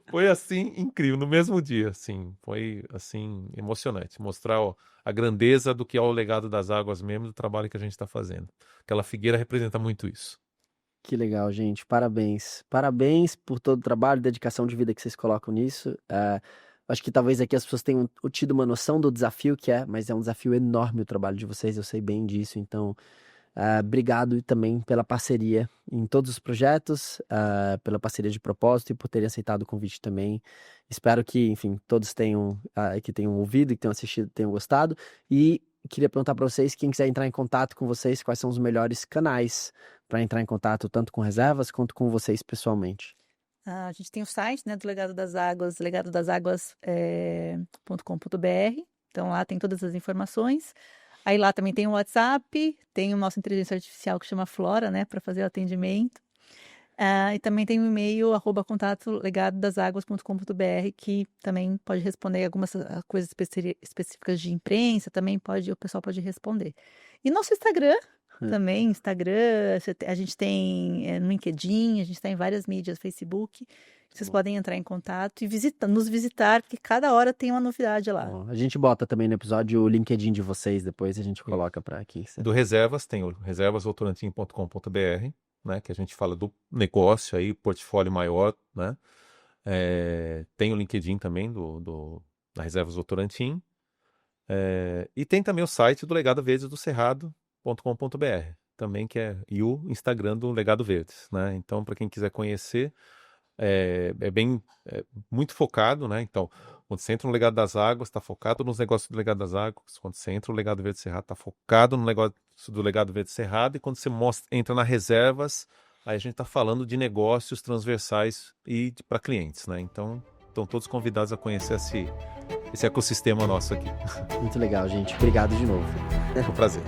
Foi assim, incrível. No mesmo dia, assim. Foi assim, emocionante. Mostrar a grandeza do que é o legado das águas mesmo, do trabalho que a gente está fazendo. Aquela figueira representa muito isso. Que legal, gente. Parabéns. Parabéns por todo o trabalho, dedicação de vida que vocês colocam nisso. Acho que talvez aqui as pessoas tenham tido uma noção do desafio que mas é um desafio enorme o trabalho de vocês, eu sei bem disso. Então, obrigado também pela parceria em todos os projetos, pela parceria de propósito e por terem aceitado o convite também. Espero que, enfim, todos que tenham ouvido, que tenham assistido, tenham gostado. E queria perguntar para vocês, quem quiser entrar em contato com vocês, quais são os melhores canais para entrar em contato tanto com reservas quanto com vocês pessoalmente. A gente tem o site, né, do Legado das Águas, legadodaságuas.com.br. Então lá tem todas as informações. Aí lá também tem o WhatsApp, tem o nosso inteligência artificial que chama Flora, né, para fazer o atendimento. E também tem o e-mail @legadodaságuas.com.br, que também pode responder algumas coisas específicas de imprensa, também o pessoal pode responder. E nosso Instagram também, a gente tem no LinkedIn, a gente está em várias mídias, Facebook. Vocês podem entrar em contato e nos visitar, porque cada hora tem uma novidade lá. Bom, a gente bota também no episódio o LinkedIn de vocês, depois a gente coloca para aqui. Do Reservas, tem o reservasvotorantim.com.br, né, que a gente fala do negócio aí, portfólio maior, né? Tem o LinkedIn também da Reservas Votorantim. E tem também o site do Legado Verdes do Cerrado.com.br, também e o Instagram do Legado Verdes, né? Então, para quem quiser conhecer, muito focado, né? Então, quando você entra no Legado das Águas, está focado nos negócios do Legado das Águas. Quando você entra no Legado Verde Cerrado, está focado no negócio do Legado Verde Cerrado. E quando você entra na Reservas, aí a gente está falando de negócios transversais e para clientes, né? Então, estão todos convidados a conhecer esse ecossistema nosso aqui. Muito legal, gente. Obrigado de novo. Foi um prazer.